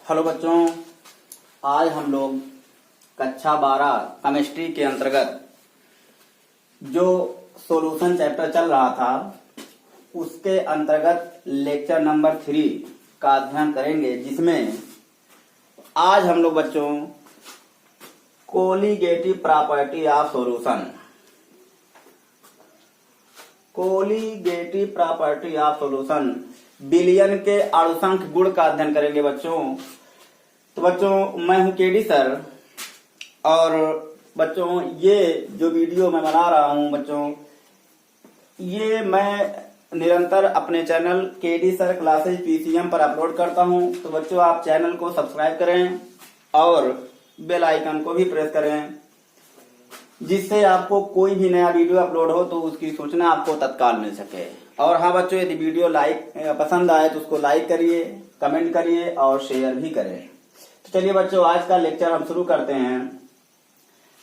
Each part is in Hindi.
हेलो बच्चों, आज हम लोग कक्षा 12 केमिस्ट्री के अंतर्गत जो सॉल्यूशन चैप्टर चल रहा था उसके अंतर्गत लेक्चर नंबर 3 का अध्ययन करेंगे, जिसमें आज हम लोग बच्चों कोलिगेटिव प्रॉपर्टी ऑफ सॉल्यूशन विलयन के अणुसंख्य गुण का अध्ययन करेंगे बच्चों। तो बच्चों, मैं हूं केडी सर और बच्चों ये जो वीडियो मैं बना रहा हूं बच्चों, ये मैं निरंतर अपने channel KD sir classes PCM पर अपलोड करता हूं। तो बच्चों, आप चैनल को सब्सक्राइब करें और बेल आइकन को भी प्रेस करें, जिससे आपको कोई भी नया वीडियो अपलोड हो तो उसकी सूचना आपको तत्काल मिल सके। और हाँ बच्चों, यदि वीडियो पसंद आए तो उसको लाइक करिए, कमेंट करिए और शेयर भी करें। तो चलिए बच्चों, आज का लेक्चर हम शुरू करते हैं।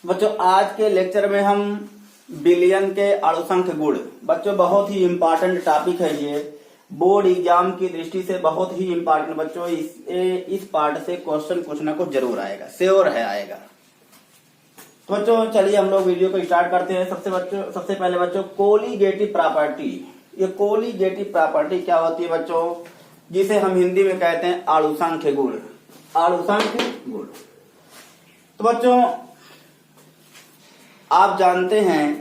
बच्चों, आज के लेक्चर में हम विलयन के अणुसंख्य गुण, बच्चों बहुत ही इम्पोर्टेंट टॉपिक है ये, बोर्ड एग्जाम की दृष्टि से बहुत ही इम्पोर्टेंट बच्चों। इस पार्ट से क्वेश्चन कुछ ना कुछ जरूर आएगा, श्योर है आएगा। तो बच्चों चलिए हम लोग वीडियो को स्टार्ट करते हैं। सबसे पहले बच्चों कोलिगेटिव प्रॉपर्टी। ये कोलिगेटिव प्रॉपर्टी क्या होती है बच्चों, जिसे हम हिंदी में कहते हैं अणुसंख्य गुण। तो बच्चों आप जानते हैं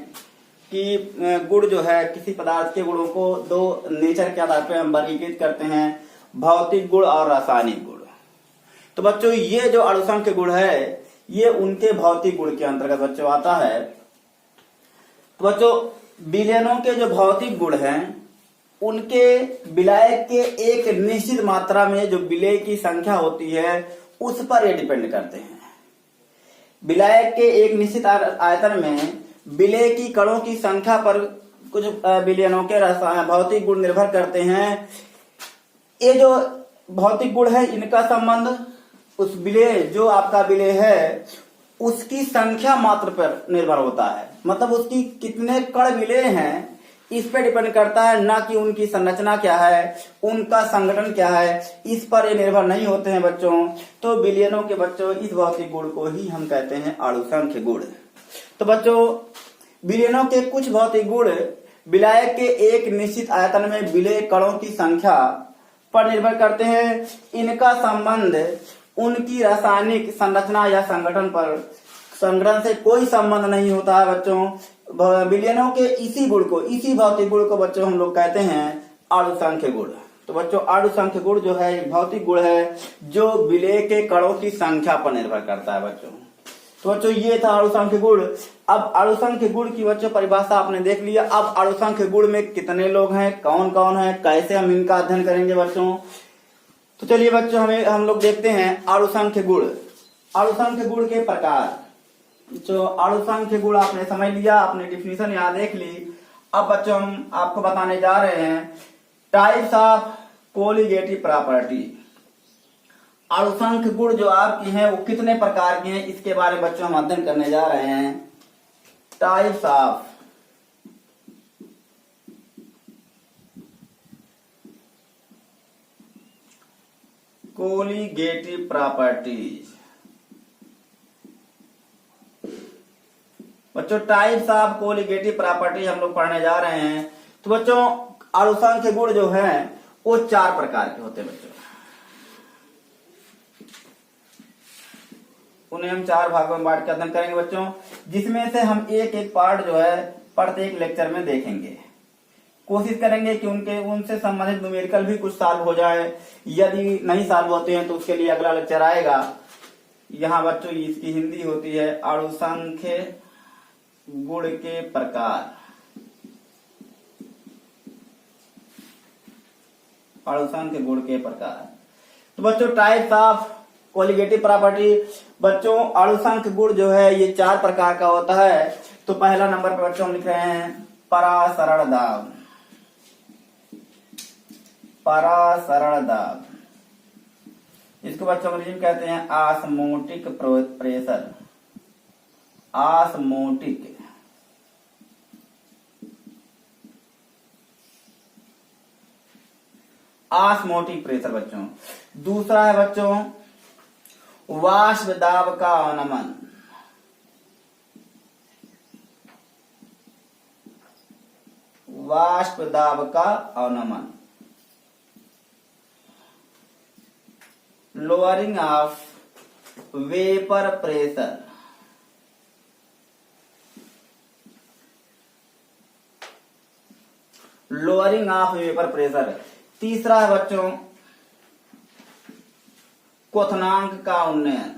कि गुण जो है, किसी पदार्थ के गुणों को दो नेचर के आधार पर हम वर्गीकृत करते हैं, भौतिक गुण और रासायनिक गुण। तो बच्चों ये जो अणुसंख्य गुण है ये उनके भौतिक गुण के अंतर्गत बच्चों आता है। तो बच्चों विलयनों के जो भौतिक गुण हैं उनके विलय के एक निश्चित मात्रा में जो विलय की संख्या होती है उस पर ये डिपेंड करते हैं। विलय के एक निश्चित आयतन में विलय की कणों की संख्या पर कुछ विलयनों के भौतिक गुण निर्भर करते हैं। ये जो भौतिक गुण है इनका संबंध उस विलय, जो आपका विलय है उसकी संख्या मात्र पर निर्भर होता है। मतलब उसकी कितने कण विलय हैं इस पर डिपेंड करता है, ना कि उनकी संरचना क्या है, उनका संगठन क्या है, इस पर ये निर्भर नहीं होते हैं बच्चों। तो विलयनों के बच्चों इस भौतिक गुण को ही हम कहते हैं अणुसंख्य गुण। तो बच्चों विलयनों के कुछ भौतिक गुण विलय के एक निश्चित आयतन में विलय कणों की संख्या पर निर्भर करते हैं। इनका संबंध उनकी रासायनिक संरचना या संगठन से कोई संबंध नहीं होता है बच्चों। विलयनों के इसी भौतिक गुण को बच्चों हम लोग कहते हैं अणुसंख्य गुण। तो बच्चों अणुसंख्य गुण जो है एक भौतिक गुण है जो विलय के कणों की संख्या पर निर्भर करता है बच्चों। तो बच्चों ये था अणुसंख्य गुण। अब अणुसंख्य गुण की बच्चों परिभाषा आपने देख लिया। अब अणुसंख्य गुण में कितने लोग हैं, कौन कौन है, कैसे हम इनका अध्ययन करेंगे बच्चों। तो चलिए बच्चों हम लोग देखते हैं अणुसंख्य गुण के प्रकार। जो अणुसंख्य गुण आपने समझ लिया, आपने डिफिनीशन यहाँ देख ली। अब बच्चों हम आपको बताने जा रहे हैं टाइप्स ऑफ कोलिगेटिव प्रॉपर्टी। अणुसंख्य गुण जो आपकी हैं वो कितने प्रकार के हैं, इसके बारे में बच्चों हम अध्ययन करने जा रहे हैं। Types of colligative properties. बच्चों टाइप्स ऑफ कोलिगेटिव प्रॉपर्टी हम लोग पढ़ने जा रहे हैं। तो बच्चों अणुसंख्य गुण जो है वो 4 प्रकार के होते हैं बच्चों। उन्हें हम 4 भागों में बांट के अध्ययन करेंगे बच्चों, जिसमें से हम एक एक पार्ट जो है प्रत्येक लेक्चर में देखेंगे। कोशिश करेंगे कि उनसे संबंधित न्यूमेरिकल भी कुछ सॉल्व हो जाए। यदि नहीं सॉल्व होते हैं तो उसके लिए अगला लेक्चर आएगा। यहाँ बच्चों इसकी हिंदी होती है अणुसंख्य गुण के प्रकार। अणुसंख्य गुण के प्रकार। तो बच्चों टाइप्स ऑफ कोलिगेटिव प्रॉपर्टी, बच्चों अणुसंख्य गुण जो है ये 4 प्रकार का होता है। तो पहला नंबर पर बच्चों हम लिख रहे हैं परासरण दाब। इसको बच्चों अंग्रेजी में कहते हैं ऑस्मोटिक प्रेशर। ऑस्मोटिक प्रेशर बच्चों। दूसरा है बच्चों वाष्प दाब का अवनमन, वाष्प दाब का अवनमन, lowering of vapour pressure, lowering of vapour pressure. तीसरा है बच्चों क्वथनांक का उन्नयन,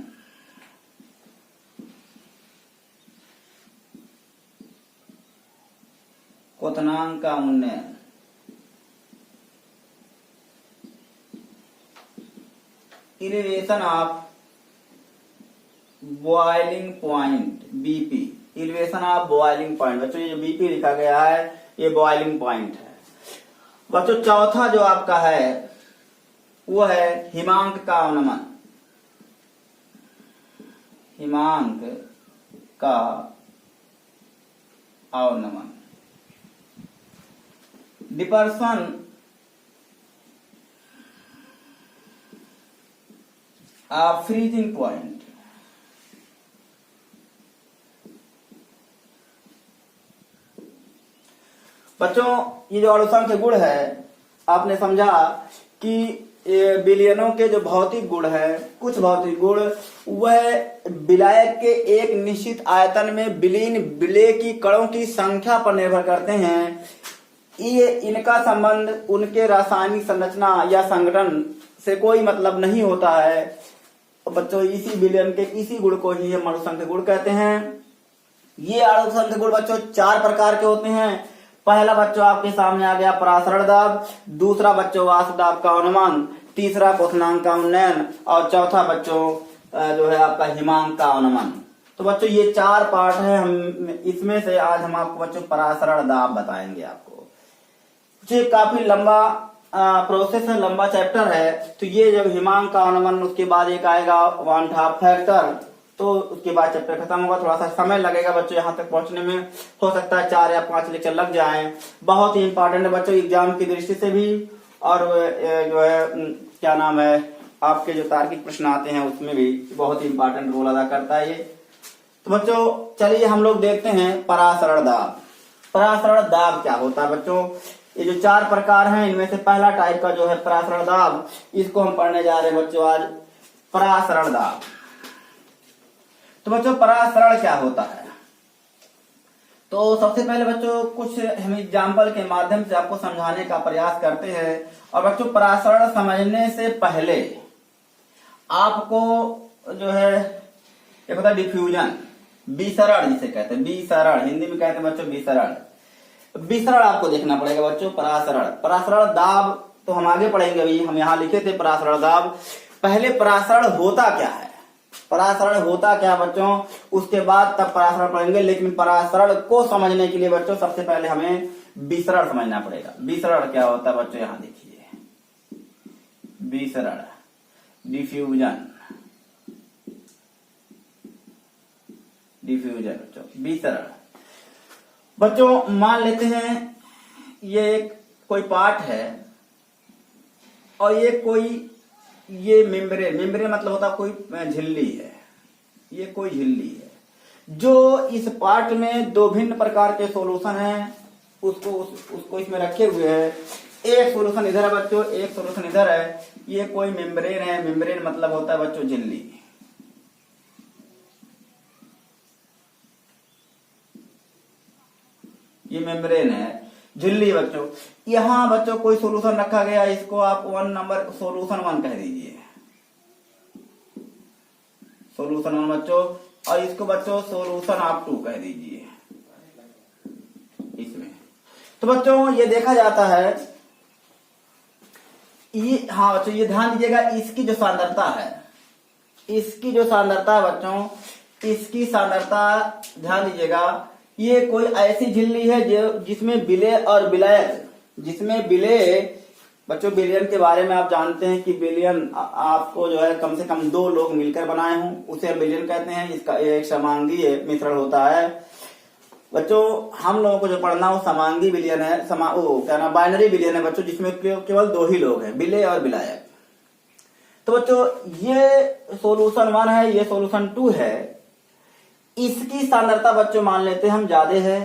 क्वथनांक का उन्नयन, elevation of boiling point BP, elevation of boiling point. बच्चों ये जो बीपी लिखा गया है ये बॉइलिंग पॉइंट है। बच्चों चौथा जो आपका है वो है हिमांक का अवनमन, हिमांक का अवनमन, डिपर्सन ऑफ फ्रीजिंग पॉइंट, बच्चों ये जो अणुसंख्य गुण है आपने समझा कि विलयनों के जो भौतिक गुण है, कुछ भौतिक गुण वह विलायक के एक निश्चित आयतन में विलीन विलेय की कणों की संख्या पर निर्भर करते हैं। ये इनका संबंध उनके रासायनिक संरचना या संगठन से कोई मतलब नहीं होता है। तो बच्चों इसी विलयन के इसी गुण को ही हम अणुसंख्य गुण कहते हैं। ये अणुसंख्य गुण बच्चों 4 प्रकार के होते हैं। पहला बच्चों आपके सामने आ गया परासरण दाब, दूसरा बच्चों वाष्प दाब का अनुमान, तीसरा क्वथनांक का उन्नयन और चौथा बच्चों जो है आपका हिमांक का अनुमान। तो बच्चों ये 4 पार्ट है। हम इसमें से आज हम आपको बच्चों परासरण दाब बताएंगे आपको। ये काफी लंबा प्रोसेस है, लंबा चैप्टर है। तो ये जब हिमांक का अनुमान उसके बाद एक आएगा 1/2 फैक्टर, तो उसके बाद चैप्टर खत्म होगा। थोड़ा सा समय लगेगा बच्चों यहाँ तक पहुंचने में, हो सकता है 4 या 5 लेक्चर लग जाएं। बहुत ही इंपॉर्टेंट है बच्चों एग्जाम की दृष्टि से भी, और जो है क्या नाम है आपके जो तार्किक प्रश्न आते हैं उसमें भी बहुत ही इंपॉर्टेंट रोल अदा करता है ये। तो बच्चों चलिए हम लोग देखते हैं परासरण दाब। परासरण दाब क्या होता है बच्चों? ये जो 4 प्रकार हैं इनमें से पहला टाइप का जो है परासरण दाब, इसको हम पढ़ने जा रहे हैं बच्चों आज, परासरण दाब। तो बच्चों परासरण क्या होता है? तो सबसे पहले बच्चों कुछ हम एग्जाम्पल के माध्यम से आपको समझाने का प्रयास करते हैं। और बच्चों परासरण समझने से पहले आपको जो है एक होता है डिफ्यूजन, विसरण जिसे कहते हैं, विसरण हिंदी में कहते हैं बच्चों विसरण। विसरण आपको देखना पड़ेगा बच्चों। परासरण, परासरण दाब तो हम आगे पढ़ेंगे। अभी हम यहाँ लिखे थे परासरण दाब। पहले परासरण होता क्या है, परासरण होता क्या बच्चों, उसके बाद तब परासरण पढ़ेंगे। लेकिन परासरण को समझने के लिए बच्चों सबसे पहले हमें विसरण समझना पड़ेगा। विसरण क्या होता है बच्चों, यहाँ देखिए विसरण, डिफ्यूजन, डिफ्यूजन बच्चों, विसरण। बच्चों मान लेते हैं ये एक कोई पार्ट है और ये कोई ये मेम्ब्रेन, मेम्ब्रेन मतलब होता कोई झिल्ली है, ये कोई झिल्ली है जो इस पार्ट में 2 भिन्न प्रकार के सॉल्यूशन हैं उसको इसमें रखे हुए हैं। एक सॉल्यूशन इधर है बच्चों, एक सॉल्यूशन इधर है। ये कोई मेम्ब्रेन है, मेम्ब्रेन मतलब होता है बच्चों झिल्ली। ये मेम्ब्रेन है, झिल्ली बच्चों। यहां बच्चों कोई सॉल्यूशन रखा गया, इसको आप 1 नंबर सॉल्यूशन 1 कह दीजिए, सॉल्यूशन 1 बच्चों। और इसको बच्चों सॉल्यूशन आप 2 कह दीजिए इसमें। तो बच्चों ये देखा जाता है ये, हाँ बच्चों ये ध्यान दीजिएगा, इसकी जो सांद्रता है, इसकी जो सांद्रता है बच्चों, इसकी सांद्रता ध्यान दीजिएगा। ये कोई ऐसी झिल्ली है जो जिसमें विलेय और विलायक, जिसमें विलेय बच्चों विलयन के बारे में आप जानते हैं कि विलयन आपको जो है कम से कम 2 लोग मिलकर बनाए हों उसे विलयन कहते हैं। इसका एक समांगीय मिश्रण होता है बच्चों। हम लोगों को जो पढ़ना वो समांगी विलयन है, क्या नाम बाइनरी विलयन है बच्चों, जिसमें केवल 2 ही लोग हैं, विलेय और विलायक। तो बच्चों ये सॉल्यूशन 1 है, ये सॉल्यूशन 2 है। इसकी सांद्रता बच्चों मान लेते हैं हम ज्यादा है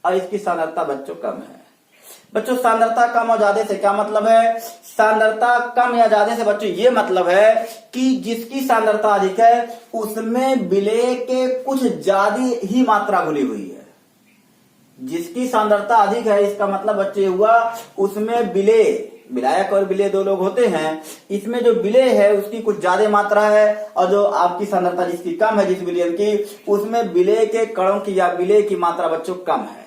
और इसकी सांद्रता बच्चों कम है। बच्चों सांद्रता कम और ज्यादा से क्या मतलब है? सांद्रता कम या ज्यादा से बच्चों ये मतलब है कि जिसकी सांद्रता अधिक है उसमें विलेय के कुछ ज्यादा ही मात्रा घुली हुई है। जिसकी सांद्रता अधिक है इसका मतलब बच्चे हुआ उसमें विलेय, विलायक और विलेय दो लोग होते हैं, इसमें जो विलेय है उसकी कुछ ज्यादा मात्रा है और जो आपकी सांद्रता जिसकी कम है, जिस विलयन की, उसमें विलेय के कणों की या विलेय की मात्रा बच्चों कम है।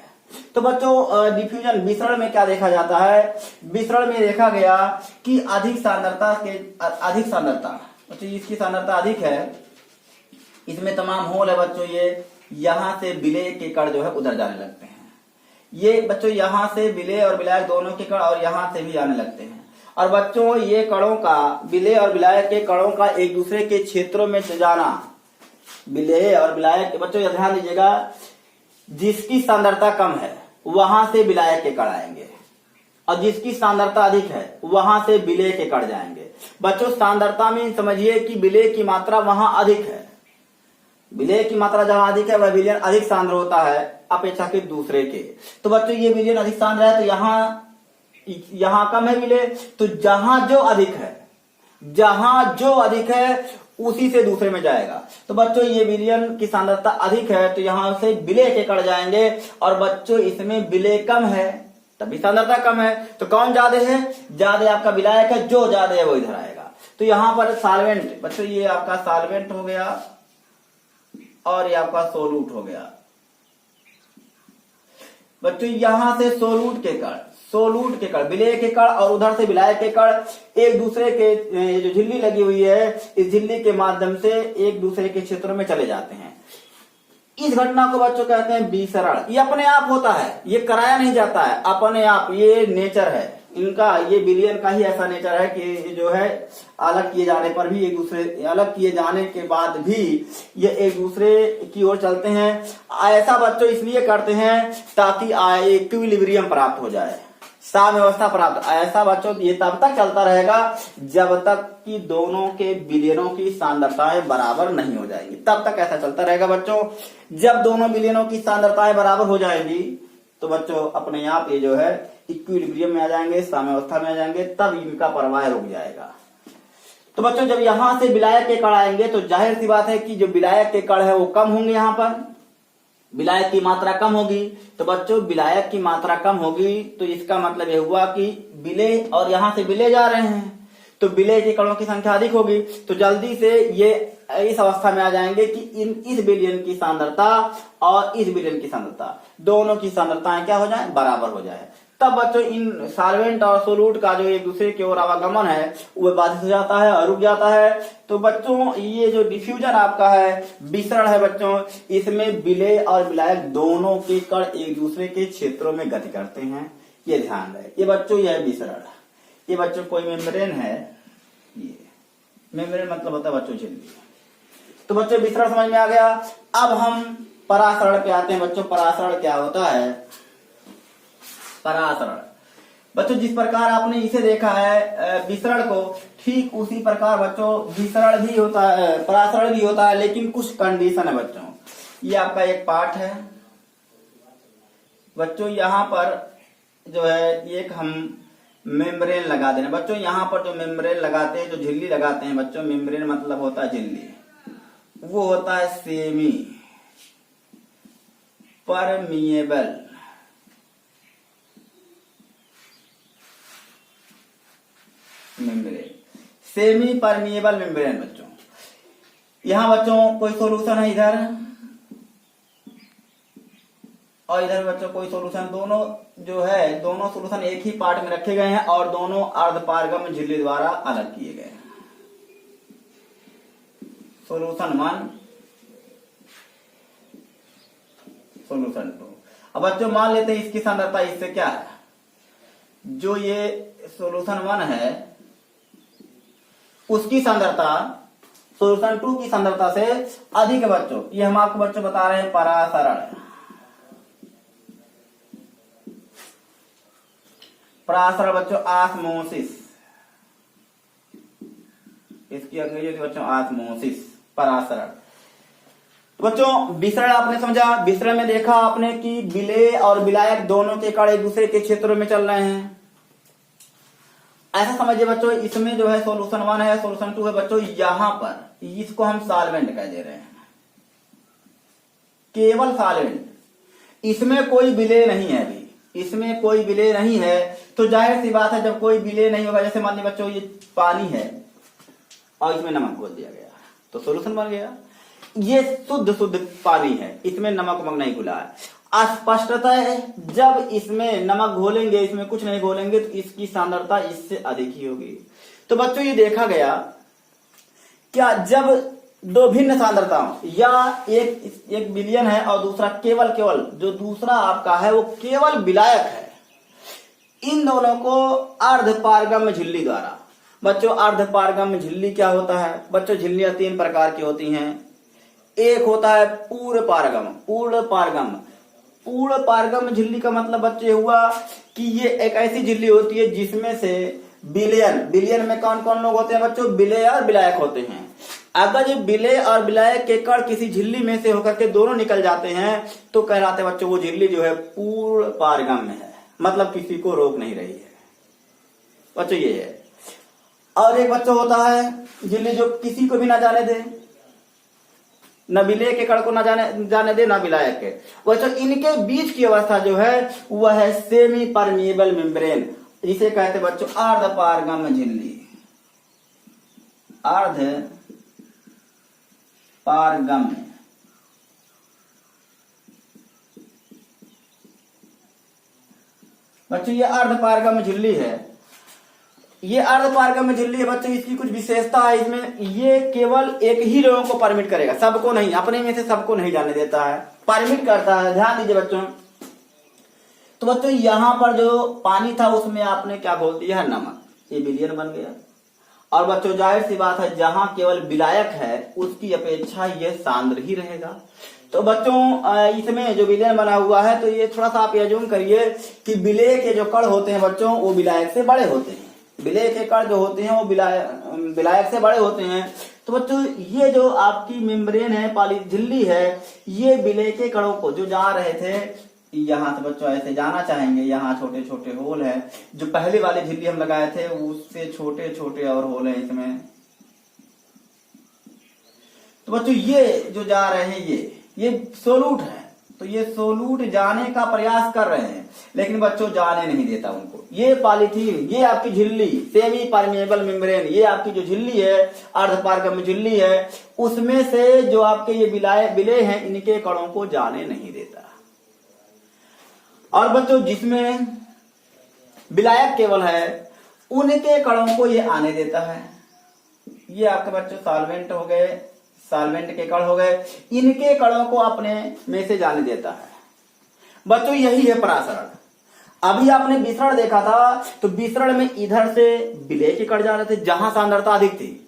तो बच्चों डिफ्यूजन विसरण में क्या देखा जाता है? विसरण में देखा गया कि अधिक सांद्रता बच्चों इसकी सांद्रता अधिक है, इसमें तमाम होल है बच्चों, ये यहां से विलेय के कण जो है उधर जाने लगते हैं। ये बच्चों यहां से विलेय और विलायक दोनों के कण और यहां से भी आने लगते हैं। और बच्चों ये कणों का, विलेय और विलायक के कणों का एक दूसरे के क्षेत्रों में जाना, विलेय और विलायक, बच्चों ध्यान दीजिएगा, जिसकी सांद्रता कम है वहां से विलायक के कण आएंगे और जिसकी सांद्रता अधिक है वहां से विलेय के कण जाएंगे। बच्चों सांद्रता में समझिए कि विलेय की मात्रा वहां अधिक है, विलेय की मात्रा जहां अधिक है वह विलयन अधिक सांद्र होता है अपेक्षाकृत दूसरे के। तो बच्चों ये विलयन अधिक सांद्र है तो यहां कम है विलेय, तो जहां जो अधिक है उसी से दूसरे में जाएगा। तो बच्चों ये विलयन की सांद्रता अधिक है तो यहां से विलेय के कण जाएंगे और बच्चों इसमें विलेय कम है तभी सांद्रता कम है। तो कौन ज्यादा है? ज्यादा आपका विलायक है, जो ज्यादा है वो इधर आएगा। तो यहां पर सॉल्वेंट, बच्चों ये आपका सॉल्वेंट हो गया और ये आपका सोलूट हो गया। बच्चों यहां से सोलूट के कण, विलेय के कण और उधर से विलायक के कण एक दूसरे के, जो झिल्ली लगी हुई है इस झिल्ली के माध्यम से एक दूसरे के क्षेत्रों में चले जाते हैं। इस घटना को बच्चों कहते हैं विसरण। ये अपने आप होता है, ये कराया नहीं जाता है, अपने आप, ये नेचर है इनका, ये विलयन का ही ऐसा नेचर है कि जो है अलग किए जाने पर भी एक दूसरे, अलग किए जाने के बाद भी ये एक दूसरे की ओर चलते हैं। ऐसा बच्चों इसलिए करते हैं ताकि इक्विलिब्रियम प्राप्त हो जाए, साम्यावस्था प्राप्त। ऐसा बच्चों ये तब तक चलता रहेगा जब तक कि दोनों के विलयनों की सांद्रताएं बराबर नहीं हो जाएंगी, तब तक ऐसा चलता रहेगा बच्चों। जब दोनों विलयनों की सांद्रताएं बराबर हो जाएंगी तो बच्चों अपने आप ये जो है इक्विलिब्रियम में आ जाएंगे, साम्यावस्था में आ जाएंगे, तब इनका प्रवाह रुक जाएगा। तो बच्चों जब यहां से विलायक के कण आएंगे तो जाहिर सी बात है कि जो विलायक के कण है वो कम होंगे, यहां पर विलायक की मात्रा कम होगी। तो बच्चों विलायक की मात्रा कम होगी तो इसका मतलब यह हुआ कि विलेय, और यहां से विलेय जा रहे हैं तो विलेय के कणों की संख्या अधिक होगी। तो जल्दी से ये इस अवस्था में आ जाएंगे कि इस विलयन की सांद्रता और इस विलयन की सांद्रता, दोनों की सांद्रताएं क्या हो जाए? बराबर हो जाए। तब बच्चों इन सॉल्वेंट और सोलूट का जो एक दूसरे की ओर आवागमन है वह बाधित हो जाता है और रुक जाता है। तो बच्चों ये जो डिफ्यूजन आपका है, विसरण है बच्चों, इसमें विलेय और विलायक दोनों के कण एक दूसरे के क्षेत्रों में गति करते हैं, ये ध्यान रहे। ये बच्चों यह विसरण, ये बच्चों कोई मेम्ब्रेन है, ये मेम्ब्रेन मतलब होता है बच्चों झिल्ली। तो बच्चों विसरण समझ में आ गया। अब हम परासरण पे आते हैं बच्चों। परासरण क्या होता है? परासरण बच्चों जिस प्रकार आपने इसे देखा है विसरण को, ठीक उसी प्रकार बच्चों विसरण भी होता है, परासरण भी होता है, लेकिन कुछ कंडीशन है बच्चों। ये आपका एक पार्ट है बच्चों, यहाँ पर जो है एक हम मेम्ब्रेन लगा देना बच्चों। यहाँ पर जो मेम्ब्रेन लगाते हैं, जो झिल्ली लगाते हैं बच्चों, मेम्ब्रेन मतलब होता है झिल्ली, वो होता है semi permeable membrane, semi permeable membrane बच्चों। यहां बच्चों कोई सॉल्यूशन है इधर और इधर बच्चों कोई सॉल्यूशन, दोनों जो है दोनों सॉल्यूशन एक ही पार्ट में रखे गए हैं और दोनों अर्धपारगम झिल्ली द्वारा अलग किए गए हैं। Solution 1, solution 2। अब बच्चों मान लेते हैं इसकी सांद्रता इससे क्या है, जो ये सॉल्यूशन 1 है उसकी सांद्रता सॉल्यूशन 2 की सांद्रता से अधिक है बच्चों। ये हम आपको बच्चों बता रहे हैं परासरण। परासरण बच्चों ऑस्मोसिस, इसकी अंग्रेजी होती है बच्चों ऑस्मोसिस, परासरण। तो बच्चों विसरण आपने समझा। विसरण में देखा आपने कि विलेय और विलायक दोनों के कण एक दूसरे के क्षेत्रों में चल रहे हैं। ऐसा समझिए बच्चों, इसमें जो है सॉल्यूशन 1 है, सॉल्यूशन 2 है बच्चों। यहां पर इसको हम सॉल्वेंट कह दे रहे हैं, केवल सॉल्वेंट। इसमें कोई विलेय नहीं है, अभी इसमें कोई विलेय नहीं है। तो जाहिर सी बात है जब कोई विलेय नहीं होगा, जैसे मान लीजिए बच्चों ये पानी है और इसमें नमक घोल दिया गया तो सॉल्यूशन बन गया। ये शुद्ध पानी है, इसमें नमक वमक नहीं घुला है। स्पष्टतः जब इसमें नमक घोलेंगे, इसमें कुछ नहीं घोलेंगे, तो इसकी सांद्रता इससे अधिक ही होगी। तो बच्चों ये देखा गया क्या, जब दो भिन्न सांद्रताओं या एक विलयन है और दूसरा केवल जो दूसरा आपका है वो केवल विलायक है, इन दोनों को अर्धपारगम्य झिल्ली द्वारा। बच्चों अर्धपारगम्य झिल्ली क्या होता है बच्चों? झिल्लियां 3 प्रकार की होती हैं। एक होता है पूर्ण पारगम्य झिल्ली का मतलब बच्चे हुआ कि ये एक ऐसी झिल्ली होती है जिसमें से विलयन में कौन कौन लोग होते हैं बच्चों? विलेय और विलायक होते हैं। अगर ये विलेय और विलायक के कण किसी झिल्ली में से होकर के दोनों निकल जाते हैं तो कहलाते हैं बच्चों वो झिल्ली जो है पूर्ण पारगम्य है, मतलब किसी को रोक नहीं रही है बच्चों, ये है। और एक बच्चों होता है झिल्ली जो किसी को भी ना जाने दे, न विलेय के कण को ना जाने दे, ना विलायक के। बच्चों इनके बीच की अवस्था जो है वह है सेमी परमिएबल मेम्ब्रेन, जिसे कहते हैं बच्चों अर्धपारगम्य झिल्ली। अर्धपारगम्य बच्चों ये अर्धपारगम्य झिल्ली है। ये अर्धपारगम्य झिल्ली है बच्चों, इसकी कुछ विशेषता है इसमें। ये केवल एक ही लोगों को परमिट करेगा, सबको नहीं, अपने में से सबको नहीं जाने देता है, परमिट करता है। ध्यान दीजिए बच्चों। तो बच्चों यहां पर जो पानी था उसमें आपने क्या घोल दिया है? नमक, ये विलयन बन गया। और बच्चों जाहिर सी बात है जहां केवल विलायक है उसकी अपेक्षा यह सांद्र ही रहेगा। तो बच्चों इसमें जो विलयन बना हुआ है तो ये थोड़ा सा आप अज्यूम करिए कि विलेय के जो कण होते हैं बच्चों वो विलायक से बड़े होते हैं, विलेय के कण जो होते हैं वो विलायक से बड़े होते हैं। तो बच्चों ये जो आपकी मेम्ब्रेन है, पाली झिल्ली है, ये विलेय के कणों को जो जा रहे थे यहां से बच्चों ऐसे जाना चाहेंगे, यहाँ छोटे छोटे होल है। जो पहले वाले झिल्ली हम लगाए थे उससे छोटे छोटे और होल है इसमें। तो बच्चों ये जो जा रहे हैं ये सोलूट है, तो ये सोलूट जाने का प्रयास कर रहे हैं लेकिन बच्चों जाने नहीं देता उनको। ये पॉलीथीन, ये आपकी झिल्ली सेमी परमेबल मेम्ब्रेन, ये आपकी जो झिल्ली है अर्धपारगम्य झिल्ली है, उसमें से जो आपके ये विलेय हैं इनके कणों को जाने नहीं देता। और बच्चों जिसमें विलायक केवल है उनके कणों को ये आने देता है। ये आपके बच्चों सॉल्वेंट हो गए, सॉल्वेंट के कण हो गए, इनके कणों को अपने में से जाने देता है। बच्चों यही है परासरण। अभी आपने विसरण देखा था, तो विसरण में इधर से विलेय के कण जा रहे थे जहां सांद्रता अधिक थी,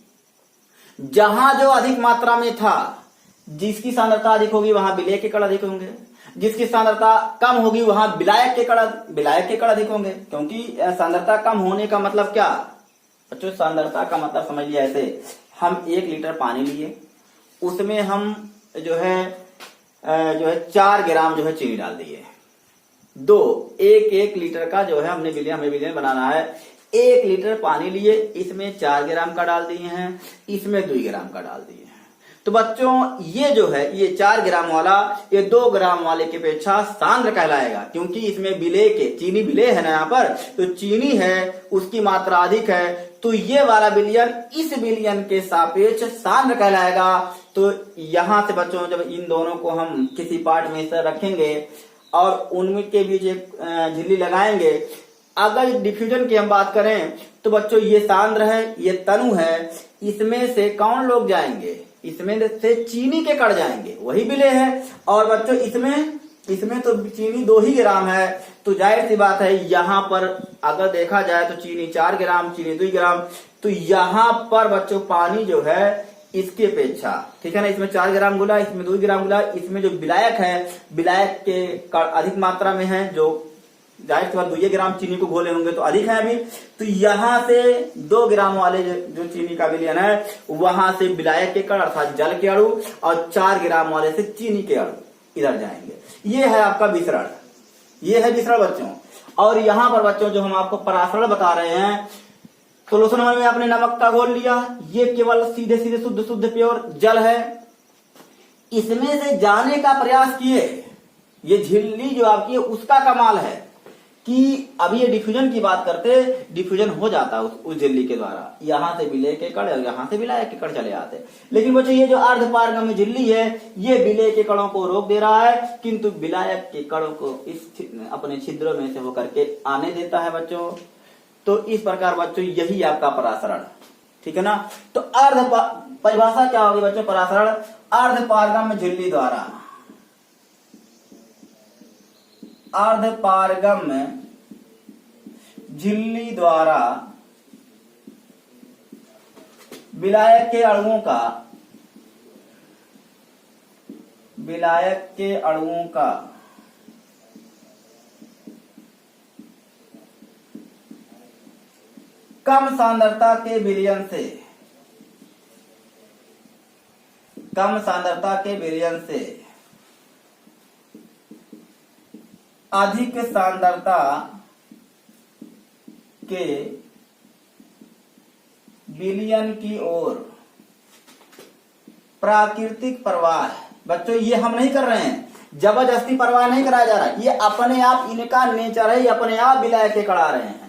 जहां जो अधिक मात्रा में था, जिसकी सांद्रता अधिक होगी वहां विलेय के कण अधिक होंगे, जिसकी सांद्रता कम होगी वहां विलायक के कण अधिक होंगे। क्योंकि सांद्रता कम होने का मतलब क्या बच्चों? सांद्रता का मतलब समझ लिया ऐसे, हम 1 लीटर पानी लिए, उसमें हम जो है 4 ग्राम जो है चीनी डाल दिए। 1 लीटर का जो है हमें विलयन बनाना है। 1 लीटर पानी लिए, इसमें 4 ग्राम का डाल दिए हैं, इसमें 2 ग्राम का डाल दिए हैं। तो बच्चों ये जो है ये 4 ग्राम वाला ये 2 ग्राम वाले की अपेक्षा सांद्र कहलाएगा, क्योंकि इसमें विलेय के चीनी विलेय है ना यहाँ पर, तो चीनी है उसकी मात्रा अधिक है, तो ये वाला विलयन इस विलयन के सापेक्ष सांद्र कहलाएगा। तो यहां से बच्चों जब इन दोनों को हम किसी पार्ट में इस तरह रखेंगे और उनके बीच एक झिल्ली लगाएंगे, अगर डिफ्यूजन की हम बात करें तो बच्चों ये सांद्र है, ये तनु है, इसमें से कौन लोग जाएंगे? इसमें से चीनी के कण जाएंगे, वही विलेय है। और बच्चों इसमें तो चीनी 2 ही ग्राम है, तो जाहिर सी बात है यहाँ पर अगर देखा जाए तो चीनी 4 ग्राम, चीनी 2 ग्राम, तो यहाँ पर बच्चों पानी जो है इसकी अपेक्षा, ठीक है ना, इसमें 4 ग्राम गुला, इसमें 2 ग्राम गुला, इसमें जो विलायक है, विलायक के अधिक मात्रा में है, जो जाहिर सी बात 2 ग्राम चीनी को घोले होंगे तो अधिक है अभी। तो यहाँ से 2 ग्राम वाले जो चीनी का विलयन है वहां से विलायक के कण अर्थात जल के अणु और 4 ग्राम वाले से चीनी के अणु इधर जाएंगे। ये है आपका विसरण, ये है विसरण बच्चों। और यहाँ पर बच्चों जो हम आपको परासरण बता रहे हैं, सोल्यूशन में आपने नमक का घोल लिया, ये केवल सीधे सीधे शुद्ध शुद्ध प्योर जल है। इसमें से जाने का प्रयास किए, ये झिल्ली जो आपकी है उसका कमाल है कि अभी ये डिफ्यूजन की बात करते, डिफ्यूजन हो जाता उस झिल्ली के द्वारा, यहां से विलय के कण और यहां से विलायक के कण चले आते। लेकिन बच्चों ये जो अर्ध पारगम्य झिल्ली है ये विलय के कणों को रोक दे रहा है, किंतु विलायक के कणों को इस अपने छिद्रों में से होकर के आने देता है बच्चों। तो इस प्रकार बच्चों यही आपका परासरण, ठीक है ना। तो परिभाषा क्या होगी बच्चों परासरण? अर्ध पारगम्य झिल्ली द्वारा, अर्ध पारगम्य झिल्ली द्वारा विलायक के अणुओं का कम सांद्रता के विलयन से अधिक सांद्रता के विलयन की ओर प्राकृतिक प्रवाह। बच्चों ये हम नहीं कर रहे हैं, जबरदस्ती प्रवाह नहीं कराया जा रहा, ये अपने आप इनका नेचर है, ये अपने आप विलायक के कण आ रहे हैं।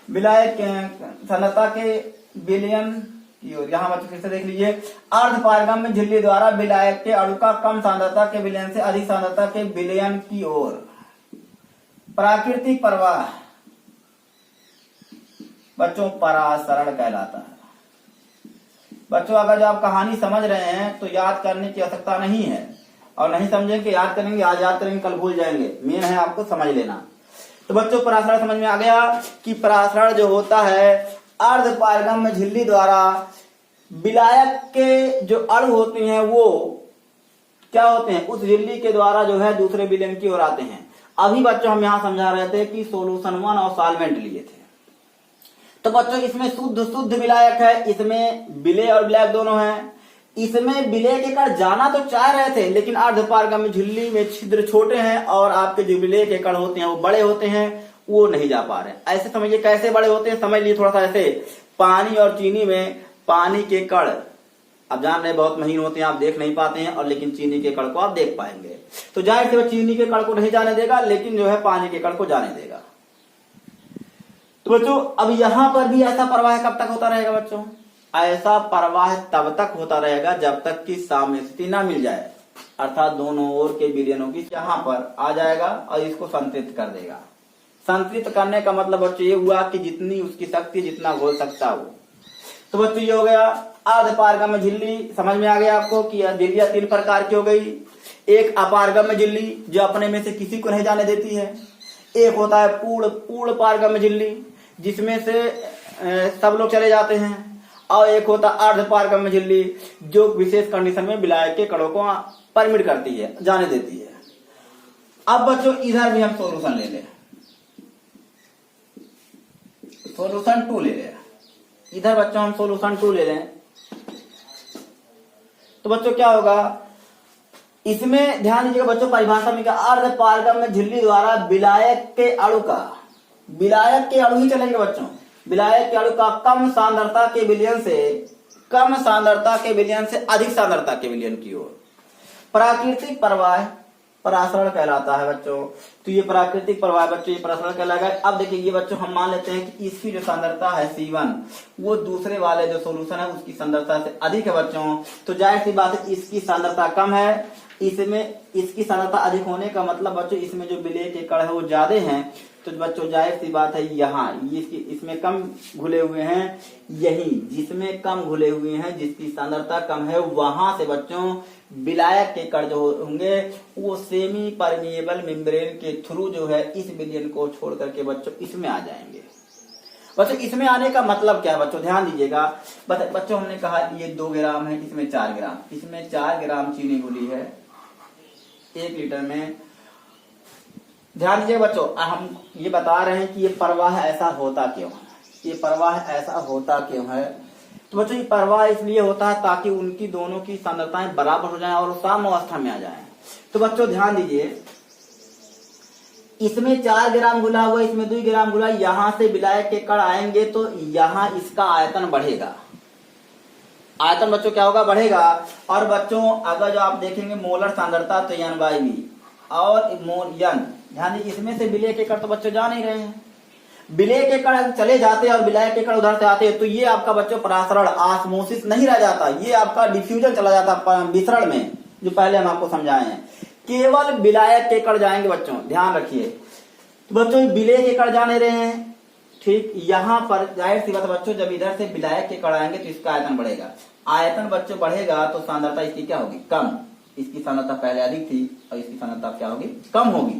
विलायक सांद्रता के विलयन की ओर, यहां बच्चों फिर से देख लीजिए, अर्ध पारगम्य झिल्ली द्वारा विलायक के अणु का कम सांद्रता के विलयन से अधिक सांद्रता के विलयन की ओर प्राकृतिक प्रवाह बच्चों परासरण कहलाता है। बच्चों अगर जो आप कहानी समझ रहे हैं तो याद करने की आवश्यकता नहीं है, और नहीं समझेंगे याद करेंगे, आज याद करेंगे कल भूल जाएंगे, मेन है आपको समझ लेना। तो बच्चों परासरण समझ में आ गया कि परासरण जो होता है अर्ध पारगम्य झिल्ली द्वारा विलायक के जो अणु होते हैं वो क्या होते हैं, उस झिल्ली के द्वारा जो है दूसरे विलयन की ओर आते हैं। अभी बच्चों हम यहां समझा रहे थे कि सोल्यूशन 1 और सॉल्वेंट लिए थे। तो बच्चों इसमें शुद्ध विलायक है, इसमें विलय और विलायक दोनों हैं। इसमें विलय के कण जाना तो चाह रहे थे, लेकिन अर्ध पारगम्य झिल्ली में छिद्र छोटे हैं और आपके जो विलय के कण होते हैं वो बड़े होते हैं, वो नहीं जा पा रहे। ऐसे समझिए कैसे बड़े होते हैं, समझ लिए थोड़ा सा। ऐसे पानी और चीनी में पानी के कण आप जान रहे बहुत महीन होते हैं, आप देख नहीं पाते हैं, और लेकिन चीनी के कण को आप देख पाएंगे। तो जाहिर से वो चीनी के कण को नहीं जाने देगा, लेकिन जो है पानी के कण को जाने देगा। तो बच्चों अब यहां पर भी ऐसा प्रवाह कब तक होता रहेगा बच्चों? ऐसा प्रवाह तब तक होता रहेगा जब तक कि साम्य स्थिति ना मिल जाए, अर्थात दोनों ओर के विलयनों की यहां पर आ जाएगा और इसको संतृप्त कर देगा। संतृप्त करने का मतलब बच्चों ये हुआ कि जितनी उसकी शक्ति जितना घोल सकता हो। तो बच्चों ये हो गया अर्ध पारगम्य झिल्ली, समझ में आ गया आपको कि झिल्लियां 3 प्रकार की हो गई। एक अपारगम्य झिल्ली जो अपने में से किसी को नहीं जाने देती है, एक होता है पूर्ण पारगम्य झिल्ली जिसमें से सब लोग चले जाते हैं, और एक होता है अर्ध पारगम्य झिल्ली जो विशेष कंडीशन में विलायक के कणों को परमिट करती है, जाने देती है। अब बच्चों इधर भी हम सोल्यूशन ले लें, सोल्यूशन 2 ले लें। इधर बच्चों हम सोल्यूशन 2 ले लें तो बच्चों क्या होगा, इसमें ध्यान दीजिएगा बच्चों परिभाषा में क्या, अर्ध पारगम्य झिल्ली द्वारा विलायक के अणु का, विलायक के अणु ही चलेंगे बच्चों, विलायक के अणु का कम सांद्रता के विलयन से अधिक सांद्रता के विलयन की ओर प्राकृतिक प्रवाह परासरण कहलाता है बच्चों। तो ये प्राकृतिक प्रवाह बच्चों ये परासरण कहलाएगा। अब देखिए ये बच्चों हम मान लेते हैं कि इसकी जो सांद्रता है C1 वो दूसरे वाले जो सोल्यूशन है उसकी सांद्रता से अधिक है बच्चों। तो जाहिर सी बात है इसकी सांद्रता कम है, इसमें इसकी सांद्रता अधिक होने का मतलब बच्चों इसमें जो विलय के कण है वो ज्यादा हैं। तो बच्चों जाहिर सी बात है यहाँ इसमें कम घुले हुए हैं, यही जिसमें कम घुले हुए हैं जिसकी सांद्रता कम है वहां से बच्चों विलायक के कण जो होंगे वो सेमी परमिएबल मेम्ब्रेन के थ्रू जो है इस विलयन को छोड़ करके बच्चों इसमें आ जाएंगे। बच्चों इसमें आने का मतलब क्या है बच्चों, ध्यान दीजिएगा। बच्चों हमने कहा ये 2 ग्राम है, इसमें 4 ग्राम, इसमें 4 ग्राम चीनी घुली है 1 लीटर में, ध्यान दीजिए बच्चों, हम ये बता रहे हैं कि ये प्रवाह ऐसा होता क्यों है, ये प्रवाह ऐसा होता क्यों है। तो बच्चों ये प्रवाह इसलिए होता है ताकि उनकी दोनों की सांद्रताएं बराबर हो जाएं और सम अवस्था में आ जाएं। तो बच्चों ध्यान दीजिए, इसमें 4 ग्राम घुला हुआ, इसमें 2 ग्राम घुला, यहां से विलायक के कण आएंगे तो यहां इसका आयतन बढ़ेगा। आयतन बच्चों क्या होगा, बढ़ेगा। और बच्चों अगर जो आप देखेंगे मोलर सांद्रता तो N/V और N, ध्यान दीजिए इसमें से विलय के कण तो बच्चों जा नहीं रहे हैं, विलय के कण चले जाते हैं और विलायक के कण उधर से आते हैं, तो ये आपका बच्चों परासरण ऑस्मोसिस नहीं रह जाता, ये आपका डिफ्यूजन चला जाता विसरण में, जो पहले हम आपको समझाए हैं। केवल विलायक के कण जाएंगे बच्चों, ध्यान रखिए। तो बच्चों विलय के कण जा नहीं रहे हैं, ठीक। यहां पर जाहिर सी बात है बच्चों, जब इधर से विलायक के कण आएंगे तो इसका आयतन बढ़ेगा। आयतन बच्चों बढ़ेगा तो सांद्रता इसकी क्या होगी, कम। इसकी सांद्रता पहले अधिक थी और इसकी सांद्रता क्या होगी, कम होगी।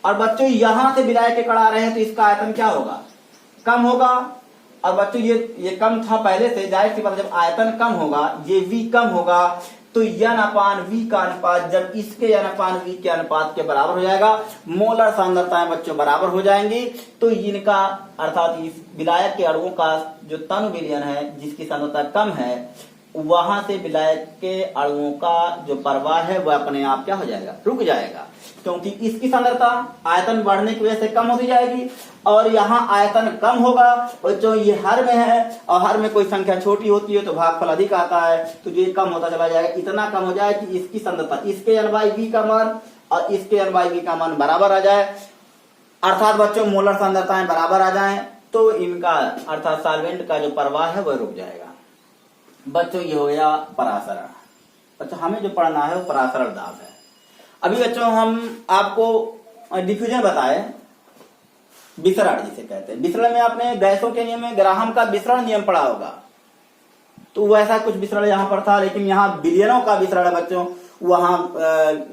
और बच्चों यहां से विलायक के कण आ रहे हैं तो इसका आयतन क्या होगा, कम होगा। और बच्चों ये कम था पहले से, जाहिर सी बात है जब आयतन कम होगा, ये V कम होगा, तो N/V का अनुपात जब इसके N/V के अनुपात के बराबर हो जाएगा, मोलर सांद्रताएं बच्चों बराबर हो जाएंगी, तो इनका अर्थात इस विलायक के अणुओं का जो तनु विलयन है जिसकी सांद्रता कम है, वहां से विलायक के अणुओं का जो प्रवाह है वह अपने आप क्या हो जाएगा, रुक जाएगा, क्योंकि इसकी सांद्रता आयतन बढ़ने की वजह से कम होती जाएगी और यहाँ आयतन कम होगा। बच्चों ये हर में है और हर में कोई संख्या छोटी होती है तो भागफल अधिक आता है, तो ये कम होता चला जाएगा, इतना कम हो जाए कि इसकी सांद्रता, इसके N/V का मान और इसके N/V का मान बराबर आ जाए, अर्थात बच्चों मोलर सांद्रताएं बराबर आ जाए, तो इनका अर्थात सॉल्वेंट का जो प्रवाह है वह रुक जाएगा। बच्चों ये हो गया परासरण। बच्चों हमें जो पढ़ना है वो परासरण दाब है। अभी बच्चों हम आपको डिफ्यूजन बताए, विसरण जिसे कहते हैं। विसरण में आपने गैसों के नियम में ग्राहम का विसरण नियम पढ़ा होगा, तो वैसा कुछ विसरण यहाँ पर था, लेकिन यहाँ विलयनों का विसरण है बच्चों, वहां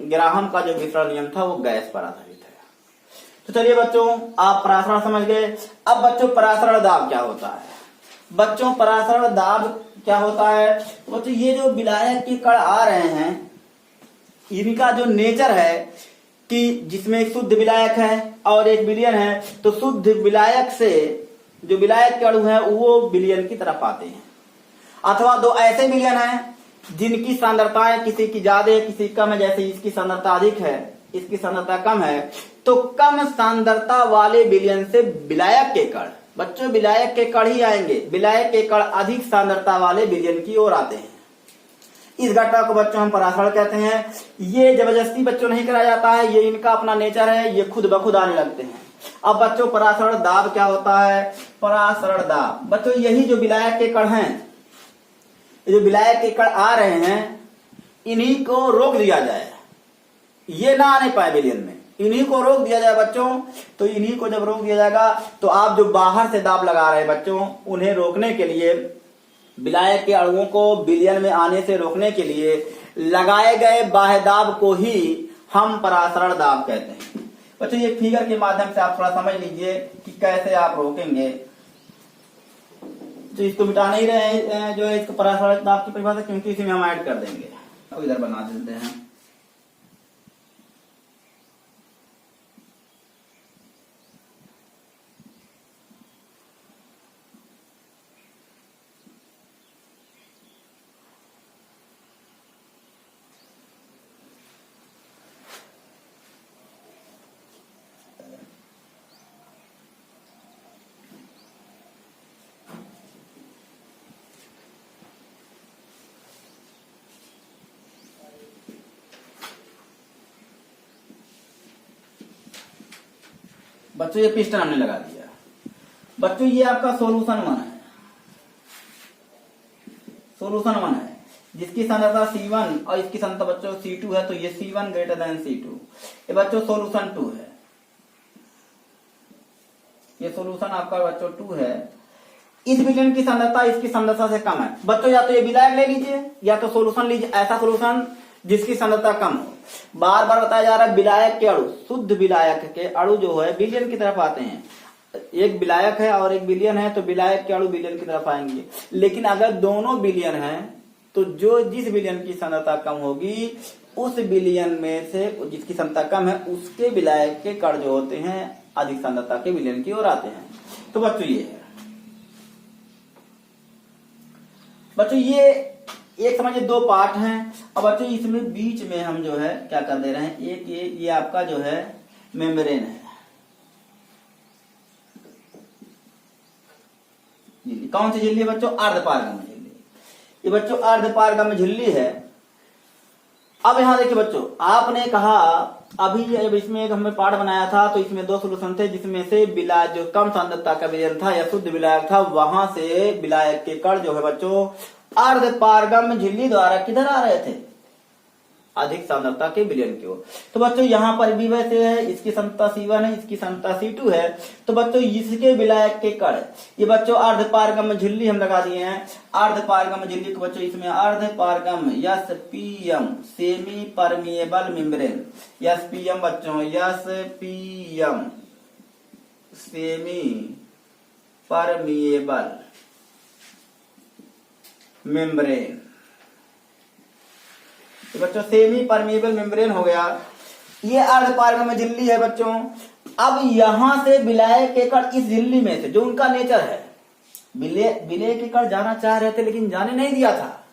ग्राहम का जो विसरण नियम था वो गैस पर आधारित है। तो चलिए बच्चों आप परासरण समझ गए। अब बच्चों परासरण दाब क्या होता है, बच्चों परासरण दाब क्या होता है। बच्चों ये जो विलायक के कण आ रहे हैं इनका जो नेचर है कि जिसमें एक शुद्ध विलायक है और एक विलयन है, तो शुद्ध विलायक से जो विलायक के अणु है वो विलयन की तरफ आते हैं, अथवा दो ऐसे विलयन हैं जिनकी सांद्रताएं किसी की ज्यादा है किसी कम है, जैसे इसकी सांद्रता अधिक है इसकी सांद्रता कम है, तो कम सांद्रता वाले विलयन से विलायक के कण, बच्चों विलायक के कण ही आएंगे, विलायक के कण अधिक सांद्रता वाले विलयन की ओर आते हैं। इस घटना को बच्चों हम परासरण कहते हैं। ये जबरदस्ती बच्चों नहीं कराया जाता है, ये इनका अपना नेचर है, ये खुद ब खुद आने लगते हैं। अब बच्चों परासरण दाब क्या होता है, परासरण दाब बच्चों यही जो विलायक के कण हैं, जो विलायक के कण आ रहे हैं इन्हीं को रोक दिया जाए, ये ना आने पाए विलयन में, इन्हीं को रोक दिया जाए बच्चों। तो इन्हीं को जब रोक दिया जाएगा तो आप जो बाहर से दाब लगा रहे हैं बच्चों, उन्हें रोकने के लिए, विलायक के अणुओं को विलयन में आने से रोकने के लिए लगाए गए बाह्य दाब को ही हम परासरण दाब कहते हैं। बच्चों ये फिगर के माध्यम से आप थोड़ा समझ लीजिए कि कैसे आप रोकेंगे। तो इसको मिटा नहीं रहे हैं जो है इसको परासरण दाब की परिभाषा, क्योंकि इसी में हम ऐड कर देंगे। अब इधर बना देते हैं। बच्चों ये पिस्टन हमने लगा दिया। बच्चों ये आपका सोल्यूशन 1 है, सोल्यूशन 1 है जिसकी सांद्रता C1 और इसकी सांद्रता बच्चों C2 है, तो ये C1 ग्रेटर देन C2। ये बच्चों सोल्यूशन 2 है, ये सोल्यूशन आपका बच्चों 2 है। इस विलयन की सांद्रता इसकी सांद्रता से कम है। बच्चों या तो ये विलायक ले लीजिए या तो सोल्यूशन लीजिए, ऐसा सोल्यूशन जिसकी सांद्रता कम हो। बार बार बताया जा रहा है विलायक के अणु, शुद्ध विलायक के अणु जो है विलयन की तरफ आते हैं। एक विलायक है और एक विलयन है, तो विलायक के अणु विलयन की तरफ आएंगे। लेकिन अगर दोनों विलयन हैं तो जो जिस विलयन की सांद्रता कम होगी उस विलयन में से जिसकी सांद्रता कम है उसके विलायक के कण जो होते हैं अधिक सांद्रता के विलयन की ओर आते हैं। तो बच्चों ये है, बच्चों ये एक समझिए दो पार्ट हैं। अब बच्चों इसमें बीच में हम जो है क्या कर दे रहे हैं, एक ये आपका जो है मेम्ब्रेन है, झिल्ली। कौन सी झिल्ली है बच्चों? अर्धपारगम्य झिल्ली। ये बच्चों अर्धपारगम्य झिल्ली है। अब यहां देखिए बच्चों, आपने कहा अभी जब इसमें एक हमने पार्ट बनाया था तो इसमें दो सोल्यूशन थे, जिसमें से विलायक जो कम सांद्रता का विलयन था या शुद्ध विलायक था, वहां से विलायक के कण जो है बच्चों अर्धपारगम्य झिल्ली द्वारा किधर आ रहे थे? अधिक सांद्रता के विलयन की ओर। तो बच्चों यहां पर भी वैसे है, इसकी सांद्रता C1 है, इसकी सांद्रता C2 है। तो बच्चों इसके विलायक के कण, ये बच्चों अर्धपारगम्य झिल्ली हम लगा दिए हैं। अर्धपारगम्य झिल्ली को बच्चों इसमें अर्धपारगम्य SPM semi permeable membrane, SPM बच्चों SPM सेमी परमिएबल मेम्ब्रेन। तो बच्चों सेमी परमिएबल मेम्ब्रेन हो गया, ये अर्धपारगम्य झिल्ली है बच्चों। अब यहां से विलायक के कण इस झिल्ली में से जो उनका नेचर है, विलय के कण जाना चाह रहे थे लेकिन जाने नहीं दिया था,